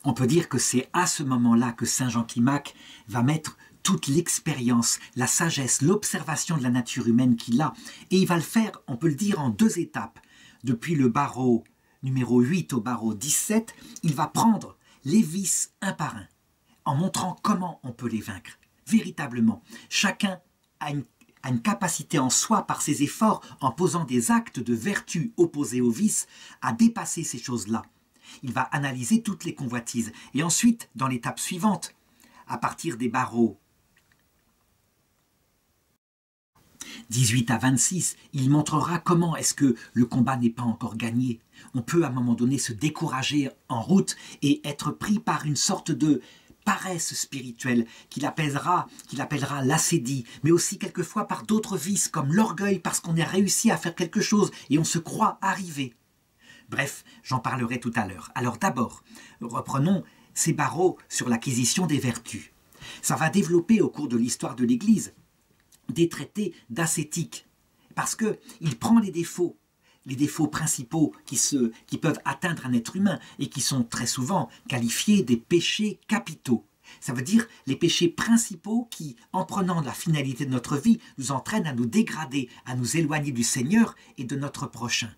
A: On peut dire que c'est à ce moment-là que Saint Jean Climac va mettre toute l'expérience, la sagesse, l'observation de la nature humaine qu'il a. Et il va le faire, on peut le dire, en 2 étapes. Depuis le barreau numéro 8 au barreau 17, il va prendre les vices un par un, en montrant comment on peut les vaincre. Véritablement, chacun a une capacité en soi, par ses efforts, en posant des actes de vertu opposés aux vices, à dépasser ces choses-là. Il va analyser toutes les convoitises. Et ensuite, dans l'étape suivante, à partir des barreaux 18 à 26, il montrera comment est-ce que le combat n'est pas encore gagné. On peut à un moment donné se décourager en route et être pris par une sorte de paresse spirituelle qu'il appellera l'acédie, mais aussi quelquefois par d'autres vices comme l'orgueil parce qu'on a réussi à faire quelque chose et on se croit arrivé. Bref, j'en parlerai tout à l'heure. Alors d'abord, reprenons ces barreaux sur l'acquisition des vertus. Ça va développer au cours de l'histoire de l'Église des traités d'ascétique, parce qu'il prend les défauts principaux qui peuvent atteindre un être humain et qui sont très souvent qualifiés des péchés capitaux. Ça veut dire les péchés principaux qui, en prenant la finalité de notre vie, nous entraînent à nous dégrader, à nous éloigner du Seigneur et de notre prochain.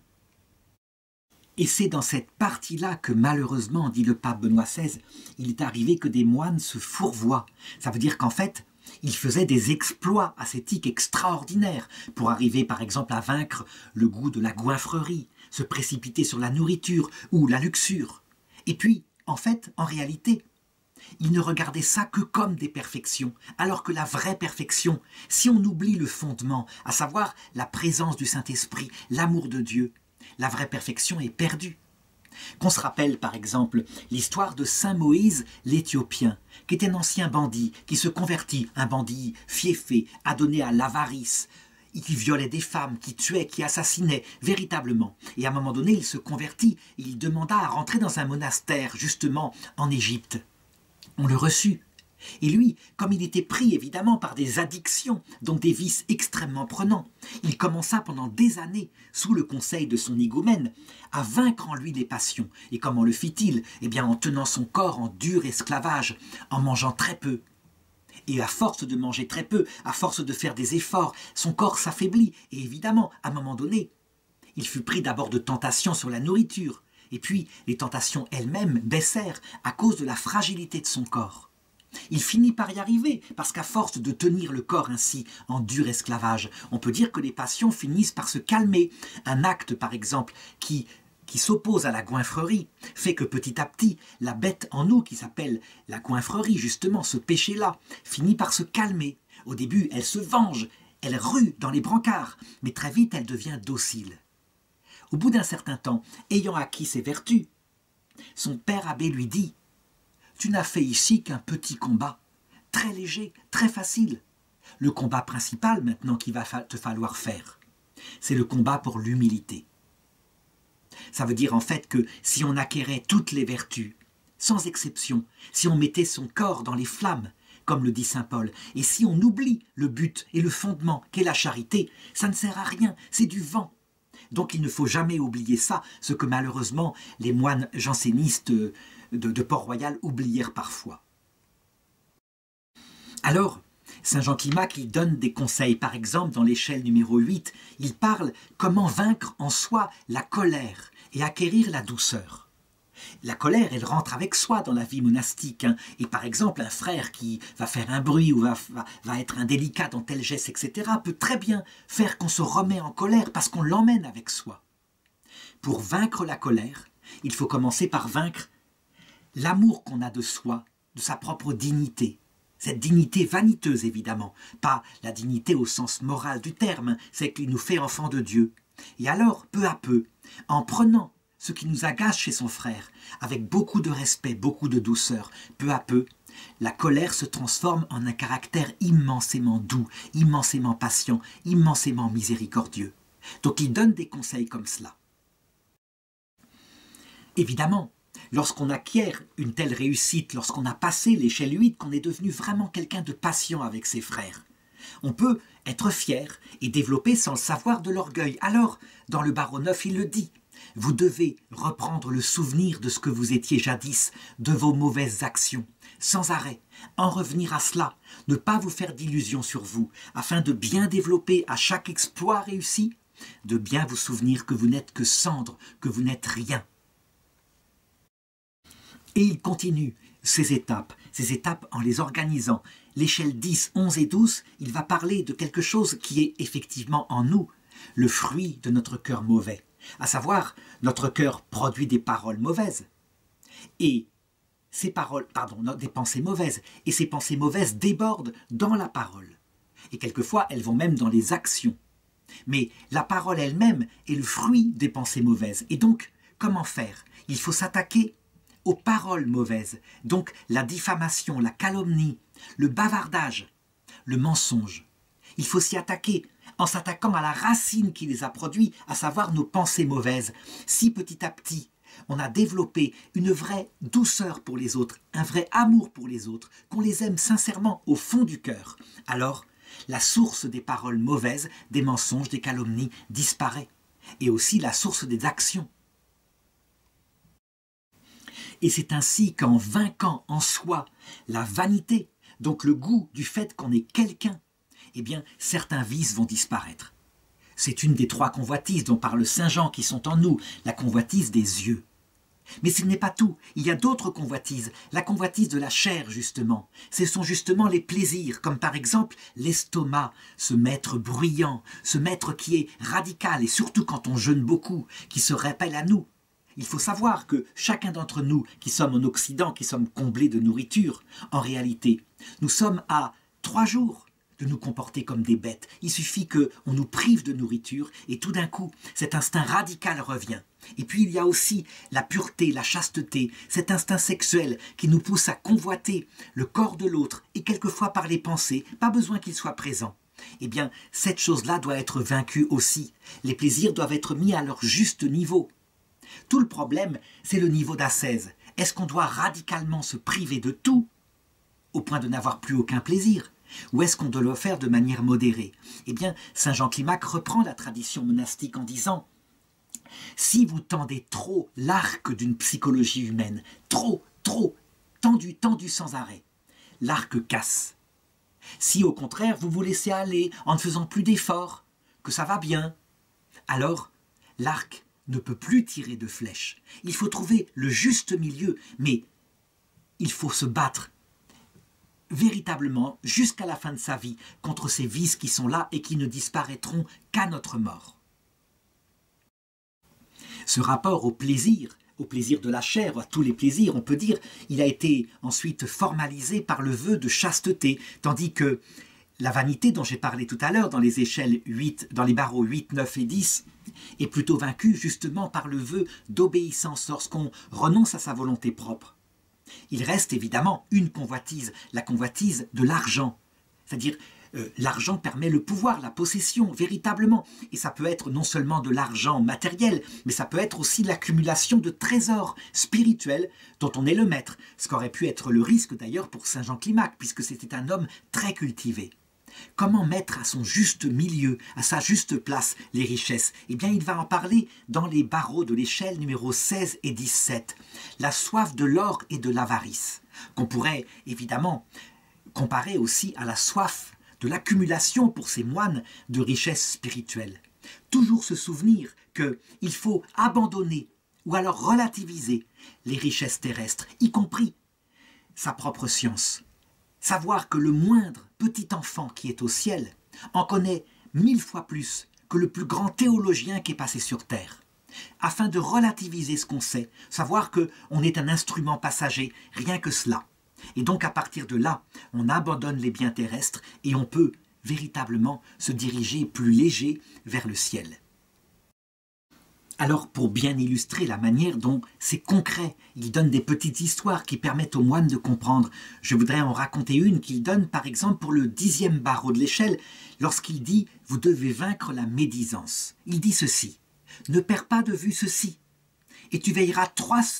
A: Et c'est dans cette partie-là que malheureusement, dit le pape Benoît XVI, il est arrivé que des moines se fourvoient. Ça veut dire qu'en fait, ils faisaient des exploits ascétiques extraordinaires pour arriver par exemple à vaincre le goût de la goinfrerie, se précipiter sur la nourriture ou la luxure. Et puis, en fait, en réalité, ils ne regardaient ça que comme des perfections, alors que la vraie perfection, si on oublie le fondement, à savoir la présence du Saint-Esprit, l'amour de Dieu, la vraie perfection est perdue. Qu'on se rappelle par exemple l'histoire de Saint Moïse l'Éthiopien, qui était un ancien bandit, qui se convertit, un bandit fiefé, adonné à l'avarice, qui violait des femmes, qui tuait, qui assassinait, véritablement. Et à un moment donné, il se convertit, il demanda à rentrer dans un monastère, justement, en Égypte. On le reçut. Et lui, comme il était pris évidemment par des addictions, donc des vices extrêmement prenants, il commença pendant des années, sous le conseil de son higoumène, à vaincre en lui les passions. Et comment le fit-il? Eh bien en tenant son corps en dur esclavage, en mangeant très peu. Et à force de manger très peu, à force de faire des efforts, son corps s'affaiblit. Et évidemment, à un moment donné, il fut pris d'abord de tentations sur la nourriture. Et puis, les tentations elles-mêmes baissèrent à cause de la fragilité de son corps. Il finit par y arriver, parce qu'à force de tenir le corps ainsi en dur esclavage, on peut dire que les passions finissent par se calmer. Un acte, par exemple, qui s'oppose à la goinfrerie, fait que petit à petit, la bête en nous, qui s'appelle la goinfrerie, justement, ce péché-là, finit par se calmer. Au début, elle se venge, elle rue dans les brancards, mais très vite, elle devient docile. Au bout d'un certain temps, ayant acquis ses vertus, son père abbé lui dit: « Tu n'as fait ici qu'un petit combat, très léger, très facile. Le combat principal maintenant qu'il va te falloir faire, c'est le combat pour l'humilité. » Ça veut dire en fait que si on acquérait toutes les vertus, sans exception, si on mettait son corps dans les flammes, comme le dit saint Paul, et si on oublie le but et le fondement qu'est la charité, ça ne sert à rien, c'est du vent. Donc il ne faut jamais oublier ça, ce que malheureusement les moines jansénistes de Port-Royal oublièrent parfois. Alors, Saint Jean Climac, il donne des conseils. Par exemple, dans l'échelle numéro 8, il parle comment vaincre en soi la colère et acquérir la douceur. La colère, elle rentre avec soi dans la vie monastique. Et par exemple, un frère qui va faire un bruit ou va être indélicat dans tel geste, etc., peut très bien faire qu'on se remet en colère parce qu'on l'emmène avec soi. Pour vaincre la colère, il faut commencer par vaincre l'amour qu'on a de soi, de sa propre dignité. Cette dignité vaniteuse, évidemment, pas la dignité au sens moral du terme, c'est qui nous fait enfants de Dieu. Et alors, peu à peu, en prenant ce qui nous agace chez son frère, avec beaucoup de respect, beaucoup de douceur, peu à peu, la colère se transforme en un caractère immensément doux, immensément patient, immensément miséricordieux. Donc il donne des conseils comme cela. Évidemment, lorsqu'on acquiert une telle réussite, lorsqu'on a passé l'échelle 8, qu'on est devenu vraiment quelqu'un de patient avec ses frères, on peut être fier et développer sans le savoir de l'orgueil. Alors, dans le barreau 9, il le dit, Vous devez reprendre le souvenir de ce que vous étiez jadis, de vos mauvaises actions, sans arrêt, en revenir à cela, ne pas vous faire d'illusions sur vous, afin de bien développer à chaque exploit réussi, de bien vous souvenir que vous n'êtes que cendre, que vous n'êtes rien. Et il continue ces étapes en les organisant. L'échelle 10, 11 et 12, il va parler de quelque chose qui est effectivement en nous, le fruit de notre cœur mauvais. À savoir, notre cœur produit des paroles mauvaises. Et ces paroles, des pensées mauvaises. Et ces pensées mauvaises débordent dans la parole. Et quelquefois, elles vont même dans les actions. Mais la parole elle-même est le fruit des pensées mauvaises. Et donc, comment faire? Il faut s'attaquer aux paroles mauvaises. Donc, la diffamation, la calomnie, le bavardage, le mensonge. Il faut s'y attaquer en s'attaquant à la racine qui les a produits, à savoir nos pensées mauvaises. Si petit à petit, on a développé une vraie douceur pour les autres, un vrai amour pour les autres, qu'on les aime sincèrement au fond du cœur, alors la source des paroles mauvaises, des mensonges, des calomnies disparaît. Et aussi la source des actions. Et c'est ainsi qu'en vainquant en soi la vanité, donc le goût du fait qu'on est quelqu'un, eh bien, certains vices vont disparaître. C'est une des 3 convoitises dont parle Saint Jean qui sont en nous, la convoitise des yeux. Mais ce n'est pas tout, il y a d'autres convoitises, la convoitise de la chair justement. Ce sont justement les plaisirs, comme par exemple l'estomac, ce maître bruyant, ce maître qui est radical et surtout quand on jeûne beaucoup, qui se rappelle à nous. Il faut savoir que chacun d'entre nous qui sommes en Occident, qui sommes comblés de nourriture, en réalité, nous sommes à 3 jours de nous comporter comme des bêtes. Il suffit qu'on nous prive de nourriture et tout d'un coup, cet instinct radical revient. Et puis il y a aussi la pureté, la chasteté, cet instinct sexuel qui nous pousse à convoiter le corps de l'autre et quelquefois par les pensées, pas besoin qu'il soit présent. Eh bien, cette chose-là doit être vaincue aussi. Les plaisirs doivent être mis à leur juste niveau. Tout le problème, c'est le niveau d'ascèse. Est-ce qu'on doit radicalement se priver de tout, au point de n'avoir plus aucun plaisir? Ou est-ce qu'on doit le faire de manière modérée? Eh bien, Saint Jean Climac reprend la tradition monastique en disant « Si vous tendez trop l'arc d'une psychologie humaine, trop, tendu sans arrêt, l'arc casse. Si au contraire vous vous laissez aller en ne faisant plus d'efforts, que ça va bien, alors l'arc ne peut plus tirer de flèches. Il faut trouver le juste milieu, mais il faut se battre véritablement jusqu'à la fin de sa vie contre ces vices qui sont là et qui ne disparaîtront qu'à notre mort. » Ce rapport au plaisir de la chair, à tous les plaisirs, on peut dire, il a été ensuite formalisé par le vœu de chasteté, tandis que la vanité dont j'ai parlé tout à l'heure dans les échelles 8, dans les barreaux 8, 9 et 10, est plutôt vaincue justement par le vœu d'obéissance lorsqu'on renonce à sa volonté propre. Il reste évidemment une convoitise, la convoitise de l'argent. C'est-à-dire, l'argent permet le pouvoir, la possession, véritablement. Et ça peut être non seulement de l'argent matériel, mais ça peut être aussi l'accumulation de trésors spirituels dont on est le maître. Ce qu'aurait pu être le risque d'ailleurs pour Saint Jean Climac, puisque c'était un homme très cultivé. Comment mettre à son juste milieu, à sa juste place, les richesses? Eh bien, il va en parler dans les barreaux de l'échelle numéro 16 et 17. La soif de l'or et de l'avarice, qu'on pourrait évidemment comparer aussi à la soif de l'accumulation pour ces moines de richesses spirituelles. Toujours se souvenir qu'il faut abandonner ou alors relativiser les richesses terrestres, y compris sa propre science. Savoir que le moindre petit enfant qui est au ciel en connaît 1000 fois plus que le plus grand théologien qui est passé sur terre. Afin de relativiser ce qu'on sait, savoir qu'on est un instrument passager, rien que cela. Et donc à partir de là, on abandonne les biens terrestres et on peut véritablement se diriger plus léger vers le ciel. Alors, pour bien illustrer la manière dont c'est concret, il donne des petites histoires qui permettent aux moines de comprendre. Je voudrais en raconter une qu'il donne, par exemple, pour le 10e barreau de l'échelle, lorsqu'il dit « Vous devez vaincre la médisance ». Il dit ceci « Ne perds pas de vue ceci, et tu veilleras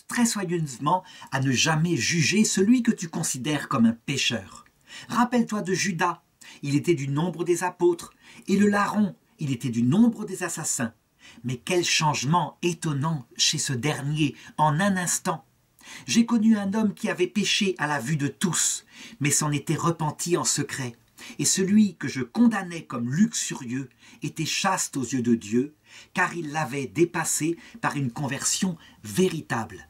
A: très soigneusement à ne jamais juger celui que tu considères comme un pécheur. Rappelle-toi de Judas, il était du nombre des apôtres, et le larron, il était du nombre des assassins. Mais quel changement étonnant chez ce dernier en un instant. J'ai connu un homme qui avait péché à la vue de tous, mais s'en était repenti en secret. Et celui que je condamnais comme luxurieux était chaste aux yeux de Dieu, car il l'avait dépassé par une conversion véritable.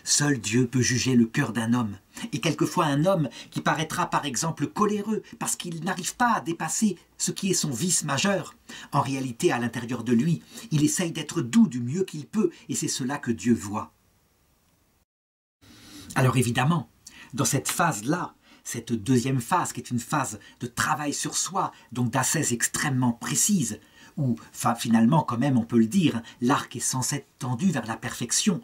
A: Seul Dieu peut juger le cœur d'un homme, et quelquefois un homme qui paraîtra par exemple coléreux parce qu'il n'arrive pas à dépasser ce qui est son vice majeur. En réalité, à l'intérieur de lui, il essaye d'être doux du mieux qu'il peut, et c'est cela que Dieu voit. Alors évidemment, dans cette phase-là, cette deuxième phase qui est une phase de travail sur soi, donc d'ascèse extrêmement précise, où finalement quand même on peut le dire, l'arc est censé être tendu vers la perfection.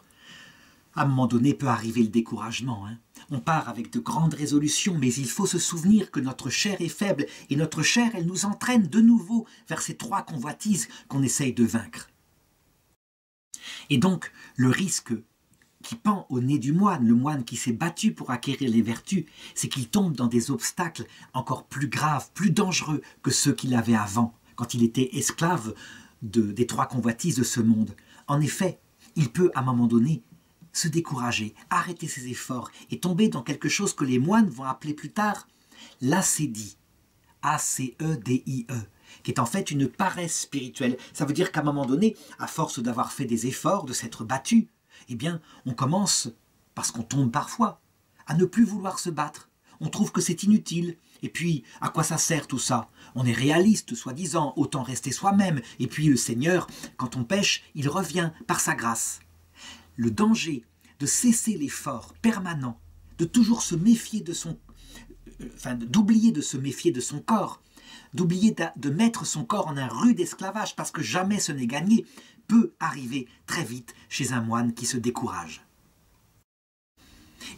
A: À un moment donné peut arriver le découragement. On part avec de grandes résolutions, mais il faut se souvenir que notre chair est faible, et notre chair, elle nous entraîne de nouveau vers ces trois convoitises qu'on essaye de vaincre. Et donc, le risque qui pend au nez du moine, le moine qui s'est battu pour acquérir les vertus, c'est qu'il tombe dans des obstacles encore plus graves, plus dangereux que ceux qu'il avait avant, quand il était esclave des trois convoitises de ce monde. En effet, il peut à un moment donné se décourager, arrêter ses efforts et tomber dans quelque chose que les moines vont appeler plus tard l'acédie, A-C-E-D-I-E, qui est en fait une paresse spirituelle. Ça veut dire qu'à un moment donné, à force d'avoir fait des efforts, de s'être battu, eh bien, on commence, parce qu'on tombe parfois, à ne plus vouloir se battre. On trouve que c'est inutile. Et puis, à quoi ça sert tout ça? On est réaliste, soi-disant, autant rester soi-même. Et puis, le Seigneur, quand on pêche, il revient par sa grâce. Le danger de cesser l'effort permanent, de toujours se méfier de d'oublier de se méfier de son corps, d'oublier de mettre son corps en un rude esclavage parce que jamais ce n'est gagné, peut arriver très vite chez un moine qui se décourage.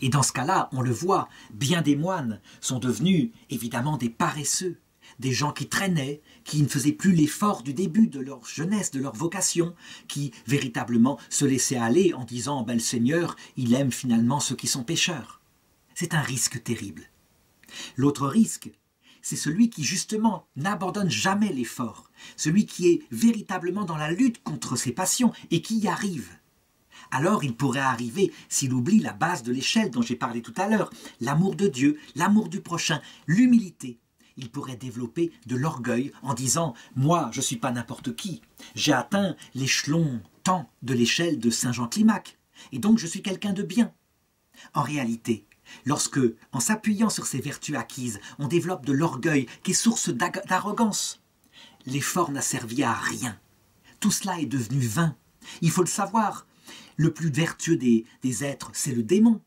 A: Et dans ce cas-là, on le voit, bien des moines sont devenus évidemment des paresseux, des gens qui traînaient, qui ne faisaient plus l'effort du début de leur jeunesse, de leur vocation, qui véritablement se laissaient aller en disant « le Seigneur, il aime finalement ceux qui sont pécheurs ». C'est un risque terrible. L'autre risque, c'est celui qui justement n'abandonne jamais l'effort, celui qui est véritablement dans la lutte contre ses passions et qui y arrive. Alors il pourrait arriver, s'il oublie la base de l'échelle dont j'ai parlé tout à l'heure, l'amour de Dieu, l'amour du prochain, l'humilité. Il pourrait développer de l'orgueil en disant « Moi, je ne suis pas n'importe qui, j'ai atteint l'échelon tant de l'échelle de Saint Jean Climac, et donc je suis quelqu'un de bien. » En réalité, lorsque, en s'appuyant sur ces vertus acquises, on développe de l'orgueil qui est source d'arrogance, l'effort n'a servi à rien. Tout cela est devenu vain. Il faut le savoir. Le plus vertueux des êtres, c'est le démon.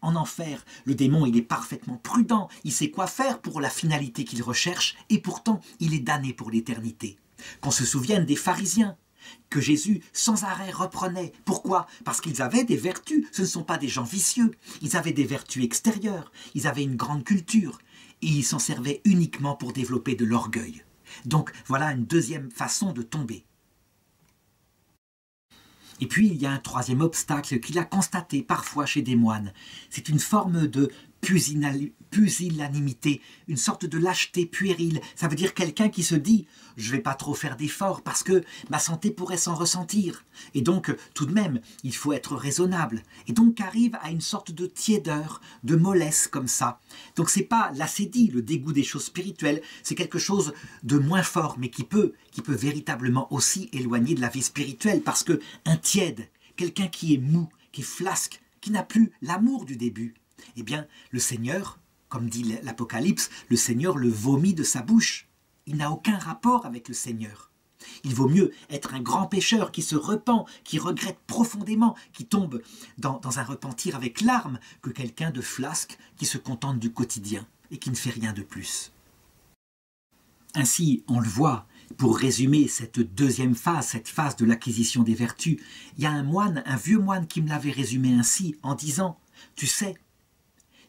A: En enfer, le démon, il est parfaitement prudent. Il sait quoi faire pour la finalité qu'il recherche et pourtant, il est damné pour l'éternité. Qu'on se souvienne des pharisiens que Jésus sans arrêt reprenait. Pourquoi? Parce qu'ils avaient des vertus. Ce ne sont pas des gens vicieux. Ils avaient des vertus extérieures. Ils avaient une grande culture. Et ils s'en servaient uniquement pour développer de l'orgueil. Donc voilà une deuxième façon de tomber. Et puis il y a un troisième obstacle qu'il a constaté parfois chez des moines. C'est une forme de pusillanimité, une sorte de lâcheté puérile. Ça veut dire quelqu'un qui se dit « je ne vais pas trop faire d'efforts parce que ma santé pourrait s'en ressentir ». Et donc tout de même, il faut être raisonnable. Et donc arrive à une sorte de tiédeur, de mollesse comme ça. Donc ce n'est pas l'acédie, le dégoût des choses spirituelles, c'est quelque chose de moins fort, mais qui peut véritablement aussi éloigner de la vie spirituelle. Parce que un tiède, quelqu'un qui est mou, qui est flasque, qui n'a plus l'amour du début, eh bien, le Seigneur, comme dit l'Apocalypse, le Seigneur le vomit de sa bouche. Il n'a aucun rapport avec le Seigneur. Il vaut mieux être un grand pécheur qui se repent, qui regrette profondément, qui tombe dans un repentir avec larmes, que quelqu'un de flasque qui se contente du quotidien et qui ne fait rien de plus. Ainsi, on le voit, pour résumer cette deuxième phase, cette phase de l'acquisition des vertus, il y a un vieux moine qui me l'avait résumé ainsi, en disant « Tu sais,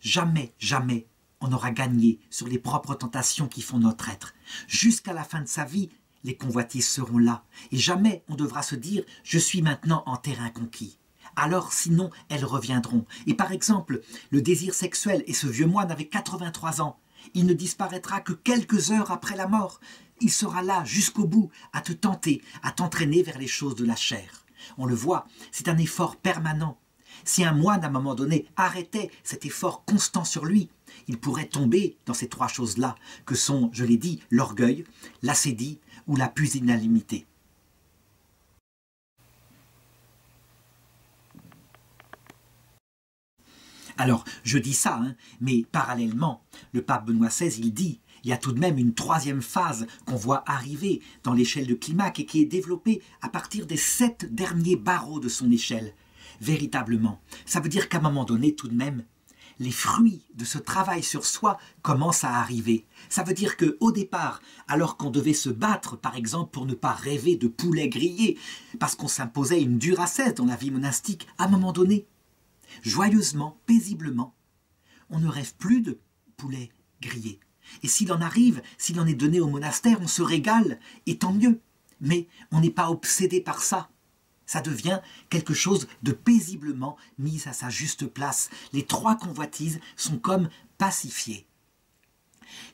A: jamais, jamais on n'aura gagné sur les propres tentations qui font notre être. Jusqu'à la fin de sa vie, les convoitises seront là. Et jamais on devra se dire « je suis maintenant en terrain conquis ». Alors sinon, elles reviendront. Et par exemple, le désir sexuel, et ce vieux moine avait 83 ans, il ne disparaîtra que quelques heures après la mort. il sera là jusqu'au bout à te tenter, à t'entraîner vers les choses de la chair. On le voit, c'est un effort permanent. Si un moine, à un moment donné, arrêtait cet effort constant sur lui, il pourrait tomber dans ces trois choses-là, que sont, je l'ai dit, l'orgueil, l'ascédie ou la pusillanimité. Alors, je dis ça, mais parallèlement, le pape Benoît XVI, il dit, il y a tout de même une troisième phase qu'on voit arriver dans l'échelle de Climac et qui est développée à partir des 7 derniers barreaux de son échelle. Véritablement, ça veut dire qu'à un moment donné, tout de même, les fruits de ce travail sur soi commencent à arriver. Ça veut dire qu'au départ, alors qu'on devait se battre, par exemple, pour ne pas rêver de poulet grillé, parce qu'on s'imposait une dure ascèse dans la vie monastique, à un moment donné, joyeusement, paisiblement, on ne rêve plus de poulet grillé. Et s'il en arrive, s'il en est donné au monastère, on se régale, et tant mieux. Mais on n'est pas obsédé par ça. Ça devient quelque chose de paisiblement mis à sa juste place. Les trois convoitises sont comme pacifiées.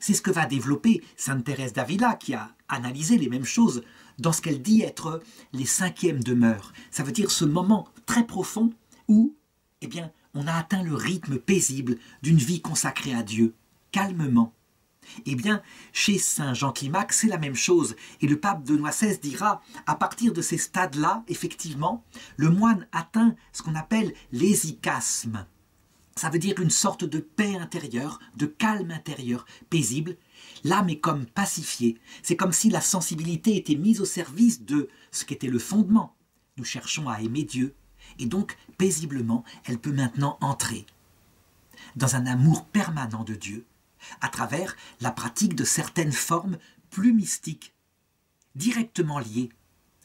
A: C'est ce que va développer Sainte Thérèse d'Avila, qui a analysé les mêmes choses dans ce qu'elle dit être les 5e demeures. Ça veut dire ce moment très profond où, eh bien, on a atteint le rythme paisible d'une vie consacrée à Dieu, calmement. Eh bien, chez saint Jean Climac, c'est la même chose. Et le pape Benoît XVI dira, à partir de ces stades-là, effectivement, le moine atteint ce qu'on appelle l'hésychasme. Ça veut dire une sorte de paix intérieure, de calme intérieur, paisible. L'âme est comme pacifiée. C'est comme si la sensibilité était mise au service de ce qu'était le fondement. Nous cherchons à aimer Dieu. Et donc, paisiblement, elle peut maintenant entrer dans un amour permanent de Dieu, à travers la pratique de certaines formes plus mystiques, directement liées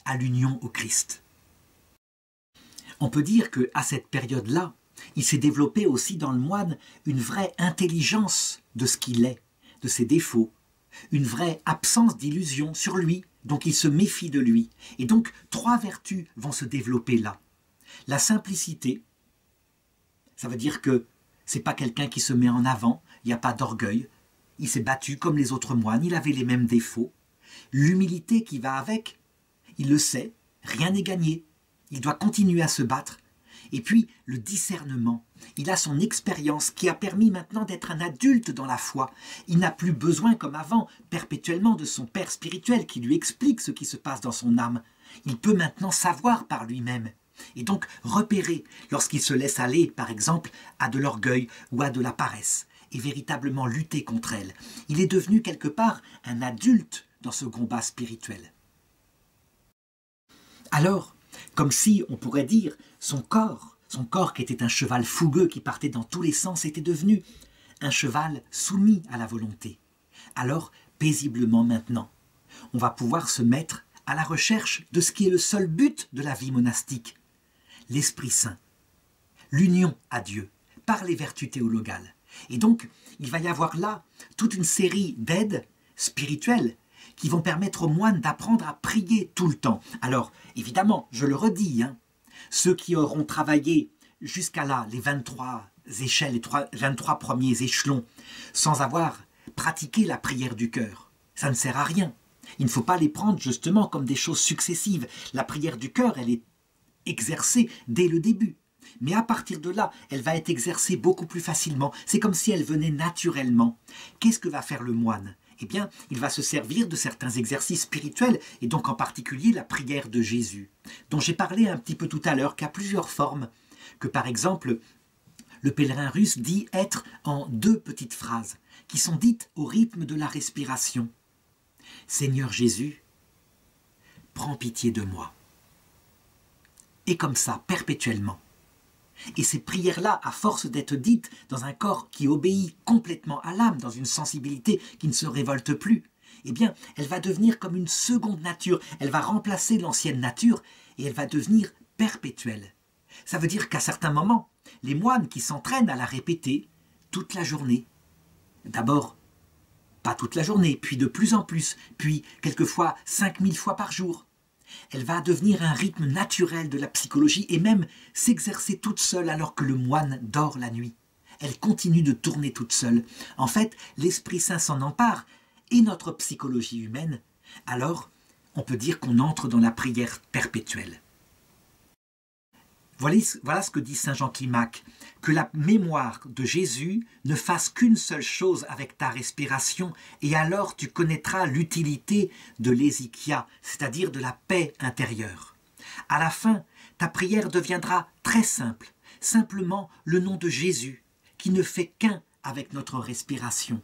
A: à l'union au Christ. On peut dire qu'à cette période-là, il s'est développé aussi dans le moine une vraie intelligence de ce qu'il est, de ses défauts, une vraie absence d'illusion sur lui, donc il se méfie de lui. Et donc, 3 vertus vont se développer là. La simplicité, ça veut dire que c'est pas quelqu'un qui se met en avant, il n'y a pas d'orgueil, il s'est battu comme les autres moines, il avait les mêmes défauts. L'humilité qui va avec, il le sait, rien n'est gagné, il doit continuer à se battre. Et puis le discernement, il a son expérience qui a permis maintenant d'être un adulte dans la foi. Il n'a plus besoin comme avant, perpétuellement, de son père spirituel qui lui explique ce qui se passe dans son âme. Il peut maintenant savoir par lui-même. Et donc repérer lorsqu'il se laisse aller, par exemple, à de l'orgueil ou à de la paresse, et véritablement lutter contre elle. Il est devenu quelque part un adulte dans ce combat spirituel. Alors, comme si, on pourrait dire, son corps qui était un cheval fougueux qui partait dans tous les sens, était devenu un cheval soumis à la volonté. Alors, paisiblement maintenant, on va pouvoir se mettre à la recherche de ce qui est le seul but de la vie monastique, l'Esprit Saint, l'union à Dieu, par les vertus théologales. Et donc, il va y avoir là toute une série d'aides spirituelles qui vont permettre aux moines d'apprendre à prier tout le temps. Alors, évidemment, je le redis, ceux qui auront travaillé jusqu'à là, les 23 échelles, les 23 premiers échelons, sans avoir pratiqué la prière du cœur, ça ne sert à rien. Il ne faut pas les prendre justement comme des choses successives. La prière du cœur, elle est exercée dès le début. Mais à partir de là, elle va être exercée beaucoup plus facilement. C'est comme si elle venait naturellement. Qu'est-ce que va faire le moine ? Eh bien, il va se servir de certains exercices spirituels, et donc en particulier la prière de Jésus, dont j'ai parlé un petit peu tout à l'heure, qui a plusieurs formes, que par exemple, le pèlerin russe dit être en 2 petites phrases, qui sont dites au rythme de la respiration. Seigneur Jésus, prends pitié de moi. Et comme ça, perpétuellement. Et ces prières-là, à force d'être dites dans un corps qui obéit complètement à l'âme, dans une sensibilité qui ne se révolte plus, eh bien, elle va devenir comme une seconde nature. Elle va remplacer l'ancienne nature et elle va devenir perpétuelle. Ça veut dire qu'à certains moments, les moines qui s'entraînent à la répéter toute la journée, d'abord, pas toute la journée, puis de plus en plus, puis quelquefois 5000 fois par jour, elle va devenir un rythme naturel de la psychologie et même s'exercer toute seule alors que le moine dort la nuit. Elle continue de tourner toute seule. En fait, l'Esprit Saint s'en empare et notre psychologie humaine alors on peut dire qu'on entre dans la prière perpétuelle. Voilà ce que dit saint Jean Climac, que la mémoire de Jésus ne fasse qu'une seule chose avec ta respiration, et alors tu connaîtras l'utilité de l'hésychia, c'est-à-dire de la paix intérieure. À la fin, ta prière deviendra très simple, simplement le nom de Jésus, qui ne fait qu'un avec notre respiration.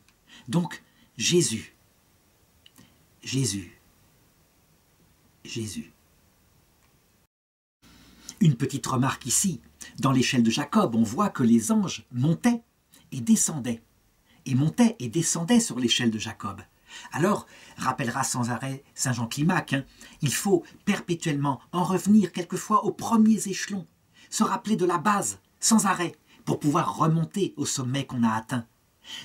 A: Donc, Jésus, Jésus, Jésus. Une petite remarque ici. Dans l'échelle de Jacob, on voit que les anges montaient et descendaient. Et montaient et descendaient sur l'échelle de Jacob. Alors, rappellera sans arrêt saint Jean Climac, il faut perpétuellement en revenir quelquefois aux premiers échelons, se rappeler de la base, sans arrêt, pour pouvoir remonter au sommet qu'on a atteint.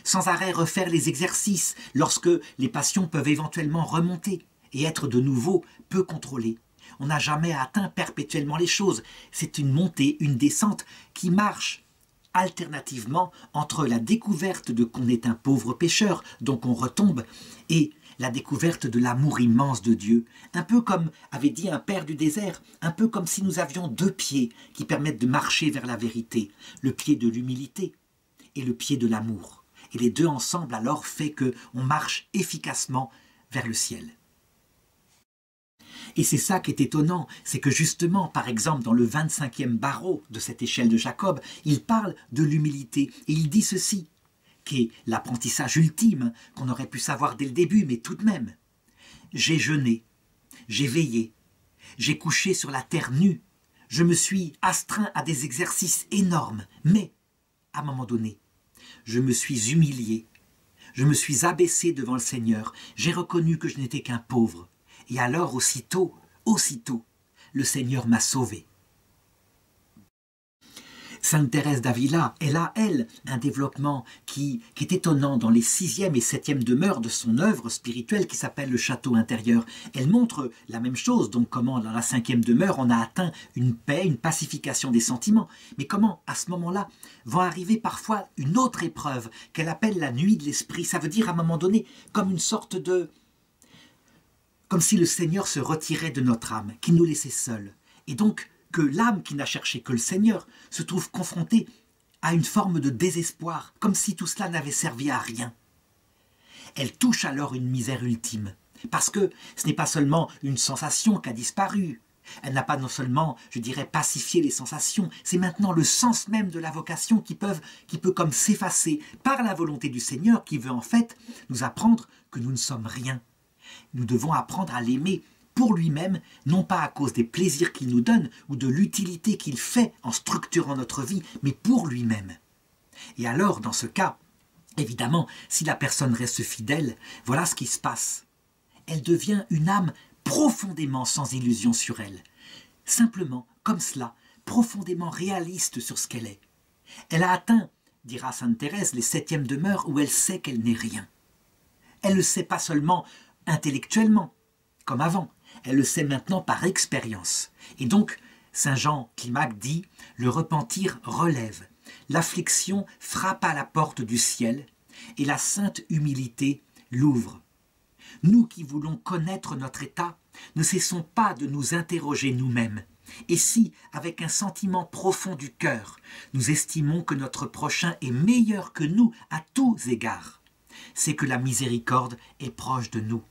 A: Sans arrêt refaire les exercices lorsque les passions peuvent éventuellement remonter et être de nouveau peu contrôlées. On n'a jamais atteint perpétuellement les choses. C'est une montée, une descente qui marche alternativement entre la découverte de qu'on est un pauvre pécheur, donc on retombe, et la découverte de l'amour immense de Dieu. Un peu comme avait dit un père du désert, un peu comme si nous avions deux pieds qui permettent de marcher vers la vérité, le pied de l'humilité et le pied de l'amour. Et les deux ensemble alors fait qu'on marche efficacement vers le ciel. Et c'est ça qui est étonnant, c'est que justement, par exemple, dans le 25e barreau de cette échelle de Jacob, il parle de l'humilité et il dit ceci, qui est l'apprentissage ultime qu'on aurait pu savoir dès le début, mais tout de même. J'ai jeûné, j'ai veillé, j'ai couché sur la terre nue, je me suis astreint à des exercices énormes, mais, à un moment donné, je me suis humilié, je me suis abaissé devant le Seigneur, j'ai reconnu que je n'étais qu'un pauvre. Et alors, aussitôt, le Seigneur m'a sauvé. Sainte Thérèse d'Avila, elle a, elle, un développement qui est étonnant dans les 6e et 7e demeures de son œuvre spirituelle qui s'appelle le château intérieur. Elle montre la même chose, donc comment dans la 5e demeure on a atteint une paix, une pacification des sentiments. Mais comment, à ce moment-là, va arriver parfois une autre épreuve qu'elle appelle la nuit de l'esprit. Ça veut dire à un moment donné comme une sorte de... comme si le Seigneur se retirait de notre âme, qu'il nous laissait seuls. Et donc, que l'âme qui n'a cherché que le Seigneur se trouve confrontée à une forme de désespoir, comme si tout cela n'avait servi à rien. Elle touche alors une misère ultime, parce que ce n'est pas seulement une sensation qui a disparu, elle n'a pas non seulement, je dirais, pacifié les sensations, c'est maintenant le sens même de la vocation qui peut comme s'effacer par la volonté du Seigneur qui veut en fait nous apprendre que nous ne sommes rien. Nous devons apprendre à l'aimer pour lui-même, non pas à cause des plaisirs qu'il nous donne ou de l'utilité qu'il fait en structurant notre vie, mais pour lui-même. Et alors, dans ce cas, évidemment, si la personne reste fidèle, voilà ce qui se passe. Elle devient une âme profondément sans illusion sur elle. Simplement, comme cela, profondément réaliste sur ce qu'elle est. Elle a atteint, dira sainte Thérèse, les 7e demeures où elle sait qu'elle n'est rien. Elle ne le sait pas seulement intellectuellement, comme avant, elle le sait maintenant par expérience. Et donc, saint Jean Climac dit « Le repentir relève, l'affliction frappe à la porte du ciel, et la sainte humilité l'ouvre. Nous qui voulons connaître notre état, ne cessons pas de nous interroger nous-mêmes. Et si, avec un sentiment profond du cœur, nous estimons que notre prochain est meilleur que nous à tous égards, c'est que la miséricorde est proche de nous. »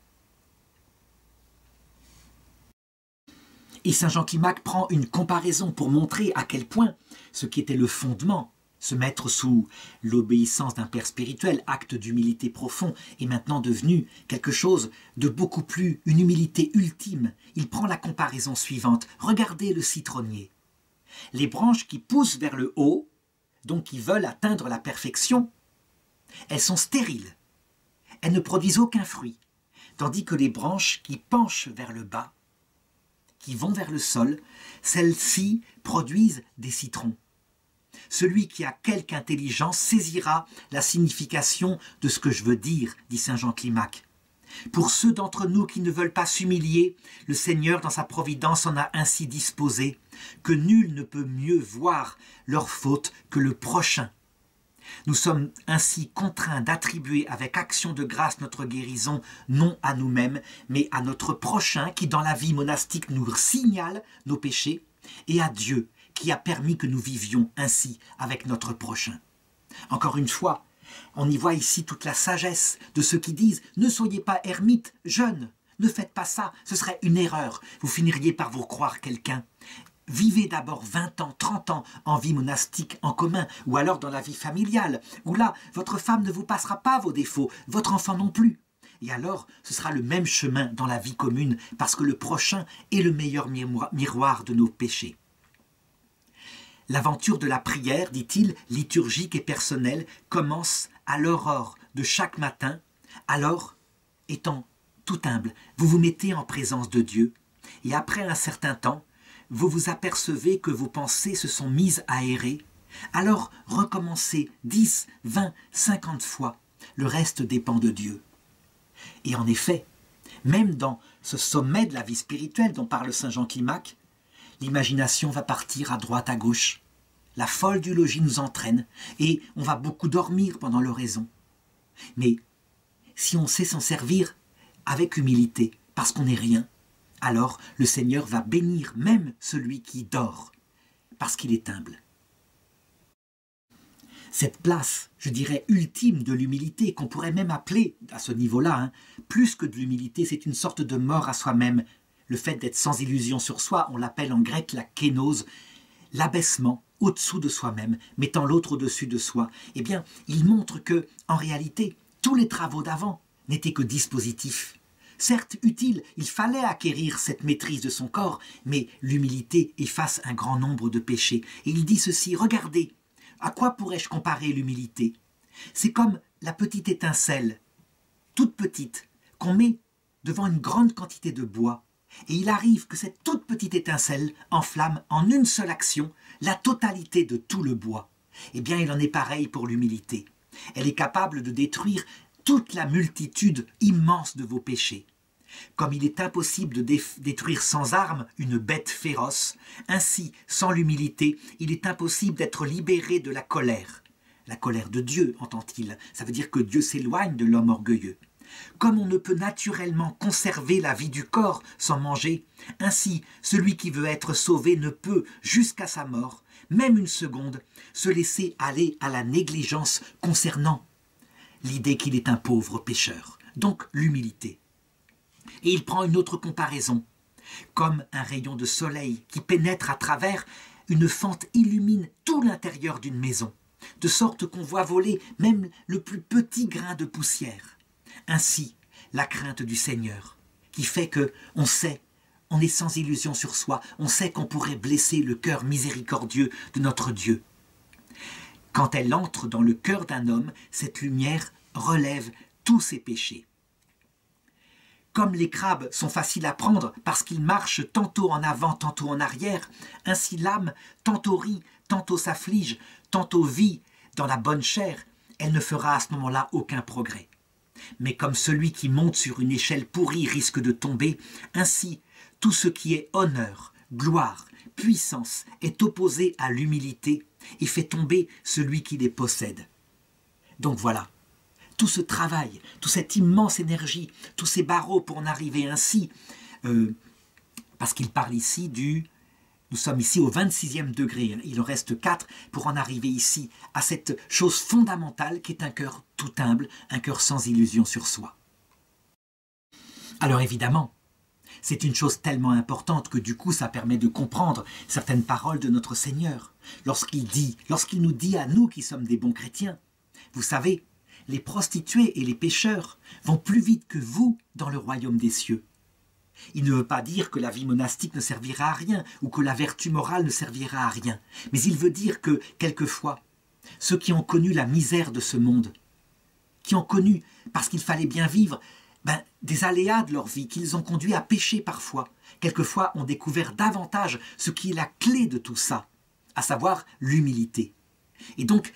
A: Et saint Jean Climac prend une comparaison pour montrer à quel point ce qui était le fondement, se mettre sous l'obéissance d'un père spirituel, acte d'humilité profond, est maintenant devenu quelque chose de beaucoup plus, une humilité ultime. Il prend la comparaison suivante. Regardez le citronnier. Les branches qui poussent vers le haut, donc qui veulent atteindre la perfection, elles sont stériles. Elles ne produisent aucun fruit. Tandis que les branches qui penchent vers le bas, qui vont vers le sol, celles-ci produisent des citrons. Celui qui a quelque intelligence saisira la signification de ce que je veux dire, dit saint Jean Climac. Pour ceux d'entre nous qui ne veulent pas s'humilier, le Seigneur dans sa providence en a ainsi disposé que nul ne peut mieux voir leur faute que le prochain. Nous sommes ainsi contraints d'attribuer avec action de grâce notre guérison non à nous-mêmes, mais à notre prochain qui dans la vie monastique nous signale nos péchés, et à Dieu qui a permis que nous vivions ainsi avec notre prochain. Encore une fois, on y voit ici toute la sagesse de ceux qui disent « Ne soyez pas ermites, jeunes, ne faites pas ça, ce serait une erreur, vous finiriez par vous croire quelqu'un. » Vivez d'abord 20 ans, 30 ans en vie monastique en commun, ou alors dans la vie familiale, où là, votre femme ne vous passera pas vos défauts, votre enfant non plus. Et alors, ce sera le même chemin dans la vie commune, parce que le prochain est le meilleur miroir de nos péchés. L'aventure de la prière, dit-il, liturgique et personnelle, commence à l'aurore de chaque matin. Alors, étant tout humble, vous vous mettez en présence de Dieu, et après un certain temps, vous vous apercevez que vos pensées se sont mises à errer, alors recommencez 10, 20, 50 fois. Le reste dépend de Dieu. Et en effet, même dans ce sommet de la vie spirituelle dont parle saint Jean Climac, l'imagination va partir à droite à gauche. La folle du logis nous entraîne et on va beaucoup dormir pendant l'oraison. Mais si on sait s'en servir avec humilité, parce qu'on n'est rien, alors le Seigneur va bénir même celui qui dort, parce qu'il est humble. Cette place, je dirais, ultime de l'humilité, qu'on pourrait même appeler, à ce niveau-là, plus que de l'humilité, c'est une sorte de mort à soi-même. Le fait d'être sans illusion sur soi, on l'appelle en grec la kénose, l'abaissement au-dessous de soi-même, mettant l'autre au-dessus de soi. Eh bien, il montre que, en réalité, tous les travaux d'avant n'étaient que dispositifs. Certes utile, il fallait acquérir cette maîtrise de son corps, mais l'humilité efface un grand nombre de péchés. Et il dit ceci, regardez, à quoi pourrais-je comparer l'humilité? C'est comme la petite étincelle, toute petite, qu'on met devant une grande quantité de bois. Et il arrive que cette toute petite étincelle enflamme en une seule action la totalité de tout le bois. Eh bien, il en est pareil pour l'humilité. Elle est capable de détruire toute la multitude immense de vos péchés. Comme il est impossible de détruire sans armes une bête féroce, ainsi, sans l'humilité, il est impossible d'être libéré de la colère. La colère de Dieu, entend-il. Ça veut dire que Dieu s'éloigne de l'homme orgueilleux. Comme on ne peut naturellement conserver la vie du corps sans manger, ainsi, celui qui veut être sauvé ne peut, jusqu'à sa mort, même une seconde, se laisser aller à la négligence concernant l'idée qu'il est un pauvre pécheur, donc l'humilité. Et il prend une autre comparaison, comme un rayon de soleil qui pénètre à travers une fente illumine tout l'intérieur d'une maison, de sorte qu'on voit voler même le plus petit grain de poussière. Ainsi, la crainte du Seigneur, qui fait que on sait, on est sans illusion sur soi, on sait qu'on pourrait blesser le cœur miséricordieux de notre Dieu. Quand elle entre dans le cœur d'un homme, cette lumière relève tous ses péchés. Comme les crabes sont faciles à prendre parce qu'ils marchent tantôt en avant, tantôt en arrière, ainsi l'âme tantôt rit, tantôt s'afflige, tantôt vit dans la bonne chair, elle ne fera à ce moment-là aucun progrès. Mais comme celui qui monte sur une échelle pourrie risque de tomber, ainsi tout ce qui est honneur, gloire, puissance est opposé à l'humilité et fait tomber celui qui les possède. Donc voilà. Tout ce travail, toute cette immense énergie, tous ces barreaux pour en arriver ainsi, parce qu'il parle ici nous sommes ici au 26e degré, il en reste 4 pour en arriver ici à cette chose fondamentale qui est un cœur tout humble, un cœur sans illusion sur soi. Alors évidemment, c'est une chose tellement importante que du coup ça permet de comprendre certaines paroles de notre Seigneur, lorsqu'il nous dit à nous qui sommes des bons chrétiens, vous savez, les prostituées et les pécheurs vont plus vite que vous dans le royaume des cieux. Il ne veut pas dire que la vie monastique ne servira à rien ou que la vertu morale ne servira à rien. Mais il veut dire que, quelquefois, ceux qui ont connu la misère de ce monde, qui ont connu, parce qu'il fallait bien vivre, des aléas de leur vie, qu'ils ont conduit à pécher parfois, quelquefois ont découvert davantage ce qui est la clé de tout ça, à savoir l'humilité. Et donc,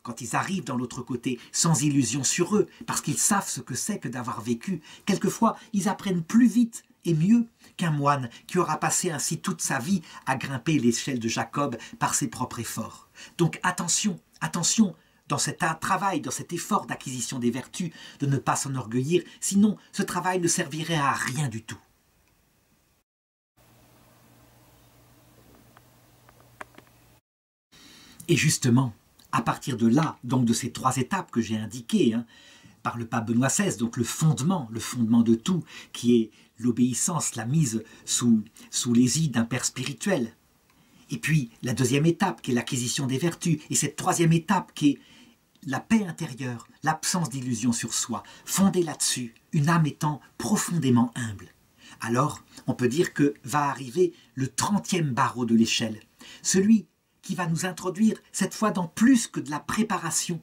A: quand ils arrivent dans l'autre côté, sans illusion sur eux, parce qu'ils savent ce que c'est que d'avoir vécu, quelquefois ils apprennent plus vite et mieux qu'un moine qui aura passé ainsi toute sa vie à grimper l'échelle de Jacob par ses propres efforts. Donc attention, attention, dans cet travail, dans cet effort d'acquisition des vertus, de ne pas s'enorgueillir, sinon ce travail ne servirait à rien du tout. Et justement, à partir de là, donc de ces 3 étapes que j'ai indiquées, par le pape Benoît XVI, donc le fondement de tout, qui est l'obéissance, la mise sous l'égide d'un père spirituel. Et puis la 2e étape qui est l'acquisition des vertus, et cette 3e étape qui est la paix intérieure, l'absence d'illusion sur soi, fondée là-dessus, une âme étant profondément humble. Alors, on peut dire que va arriver le 30e barreau de l'échelle, celui qui va nous introduire cette fois dans plus que de la préparation,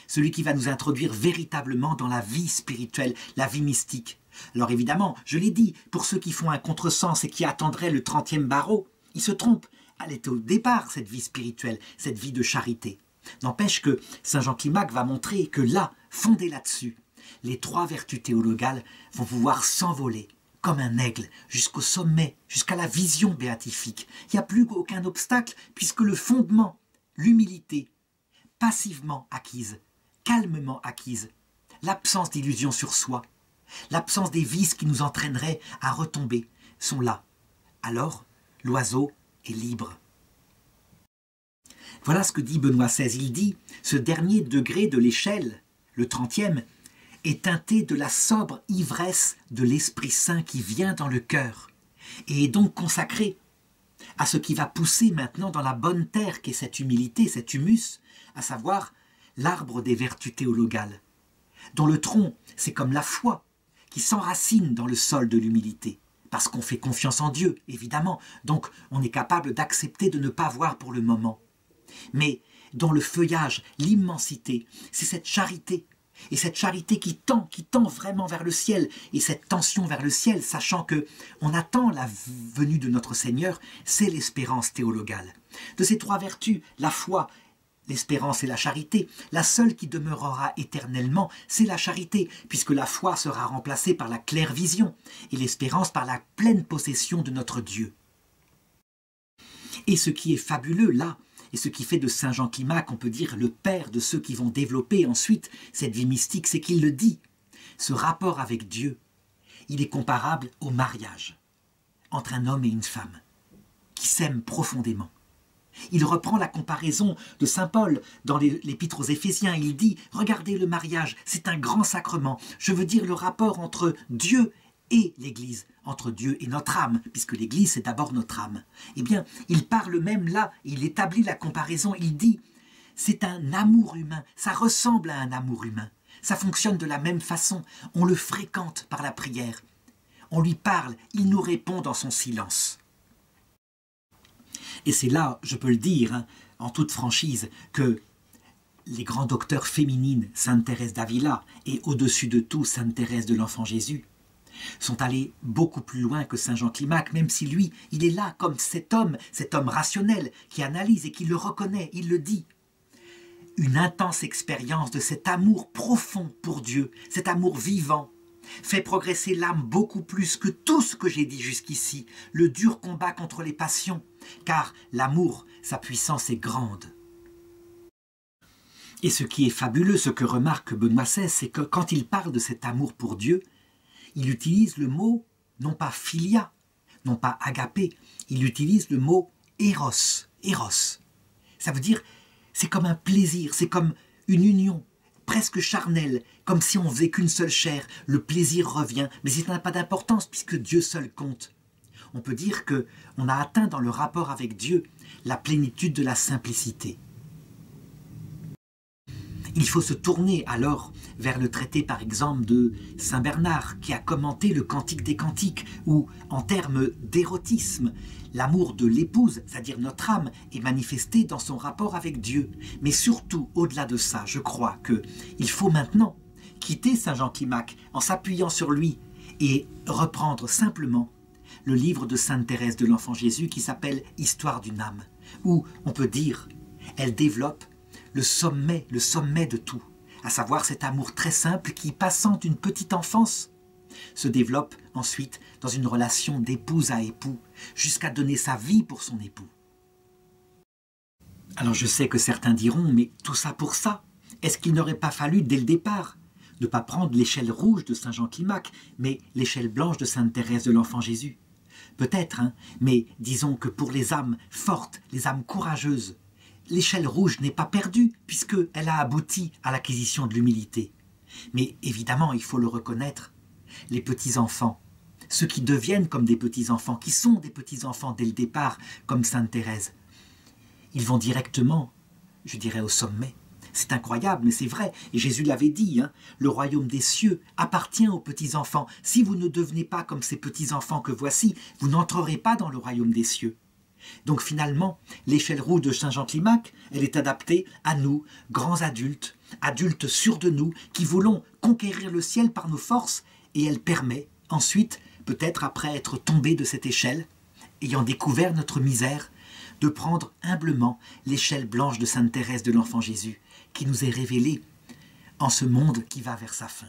A: celui qui va nous introduire véritablement dans la vie spirituelle, la vie mystique. Alors évidemment, je l'ai dit, pour ceux qui font un contresens et qui attendraient le 30e barreau, ils se trompent. Elle est au départ, cette vie spirituelle, cette vie de charité. N'empêche que Saint Jean Climac va montrer que là, fondé là-dessus, les 3 vertus théologales vont pouvoir s'envoler comme un aigle jusqu'au sommet, jusqu'à la vision béatifique. Il n'y a plus aucun obstacle puisque le fondement, l'humilité, passivement acquise, calmement acquise, l'absence d'illusion sur soi, l'absence des vices qui nous entraîneraient à retomber, sont là. Alors, l'oiseau est libre. Voilà ce que dit Benoît XVI. Il dit « Ce dernier degré de l'échelle, le 30e, est teinté de la sobre ivresse de l'Esprit Saint qui vient dans le cœur et est donc consacré à ce qui va pousser maintenant dans la bonne terre qu'est cette humilité, cet humus, à savoir l'arbre des vertus théologales, dont le tronc, c'est comme la foi, qui s'enracine dans le sol de l'humilité, parce qu'on fait confiance en Dieu, évidemment, donc on est capable d'accepter de ne pas voir pour le moment. Mais dont le feuillage, l'immensité, c'est cette charité, et cette charité qui tend vraiment vers le ciel, et cette tension vers le ciel, sachant que on attend la venue de notre Seigneur, c'est l'espérance théologale. De ces 3 vertus, la foi, l'espérance et la charité, la seule qui demeurera éternellement, c'est la charité, puisque la foi sera remplacée par la claire vision, et l'espérance par la pleine possession de notre Dieu. Et ce qui est fabuleux là, et ce qui fait de Saint Jean Climac, on peut dire, le père de ceux qui vont développer ensuite cette vie mystique, c'est qu'il le dit. Ce rapport avec Dieu, il est comparable au mariage entre un homme et une femme qui s'aiment profondément. Il reprend la comparaison de saint Paul dans l'épître aux Éphésiens. Il dit « Regardez le mariage, c'est un grand sacrement. Je veux dire le rapport entre Dieu et l'Église, entre Dieu et notre âme, puisque l'Église, c'est d'abord notre âme. » Eh bien, il parle même là, il établit la comparaison, il dit « C'est un amour humain, ça ressemble à un amour humain. Ça fonctionne de la même façon, on le fréquente par la prière. On lui parle, il nous répond dans son silence. » Et c'est là, je peux le dire, en toute franchise, que les grands docteurs féminines, Sainte Thérèse d'Avila et au-dessus de tout Sainte Thérèse de l'Enfant Jésus, sont allés beaucoup plus loin que Saint Jean Climac, même si lui, il est là comme cet homme rationnel qui analyse et qui le reconnaît, il le dit. Une intense expérience de cet amour profond pour Dieu, cet amour vivant, fait progresser l'âme beaucoup plus que tout ce que j'ai dit jusqu'ici, le dur combat contre les passions, car l'amour, sa puissance est grande. Et ce qui est fabuleux, ce que remarque Benoît XVI, c'est que quand il parle de cet amour pour Dieu, il utilise le mot, non pas philia, non pas agapé, il utilise le mot eros, eros. Ça veut dire, c'est comme un plaisir, c'est comme une union, presque charnelle, comme si on faisait qu'une seule chair, le plaisir revient, mais ça n'a pas d'importance puisque Dieu seul compte. On peut dire qu'on a atteint dans le rapport avec Dieu la plénitude de la simplicité. Il faut se tourner alors vers le traité par exemple de Saint Bernard qui a commenté le Cantique des Cantiques où, en termes d'érotisme, l'amour de l'épouse, c'est-à-dire notre âme, est manifesté dans son rapport avec Dieu. Mais surtout, au-delà de ça, je crois qu'il faut maintenant quitter Saint Jean Climac en s'appuyant sur lui et reprendre simplement le livre de Sainte Thérèse de l'Enfant Jésus qui s'appelle « Histoire d'une âme » où, on peut dire, elle développe le sommet de tout, à savoir cet amour très simple qui, passant d'une petite enfance, se développe ensuite dans une relation d'épouse à époux, jusqu'à donner sa vie pour son époux. Alors je sais que certains diront, mais tout ça pour ça, est-ce qu'il n'aurait pas fallu dès le départ ne pas prendre l'échelle rouge de Saint Jean Climac, mais l'échelle blanche de Sainte Thérèse de l'Enfant Jésus? Peut-être, hein, mais disons que pour les âmes fortes, les âmes courageuses, l'échelle rouge n'est pas perdue puisqu'elle a abouti à l'acquisition de l'humilité. Mais évidemment, il faut le reconnaître, les petits-enfants, ceux qui deviennent comme des petits-enfants, qui sont des petits-enfants dès le départ, comme Sainte Thérèse, ils vont directement, je dirais, au sommet. C'est incroyable, mais c'est vrai. Et Jésus l'avait dit, hein, le royaume des cieux appartient aux petits-enfants. Si vous ne devenez pas comme ces petits-enfants que voici, vous n'entrerez pas dans le royaume des cieux. Donc finalement, l'échelle rouge de Saint Jean Climac, elle est adaptée à nous, grands adultes, adultes sûrs de nous, qui voulons conquérir le ciel par nos forces, et elle permet ensuite, peut-être après être tombés de cette échelle, ayant découvert notre misère, de prendre humblement l'échelle blanche de Sainte Thérèse de l'Enfant Jésus, qui nous est révélée en ce monde qui va vers sa fin.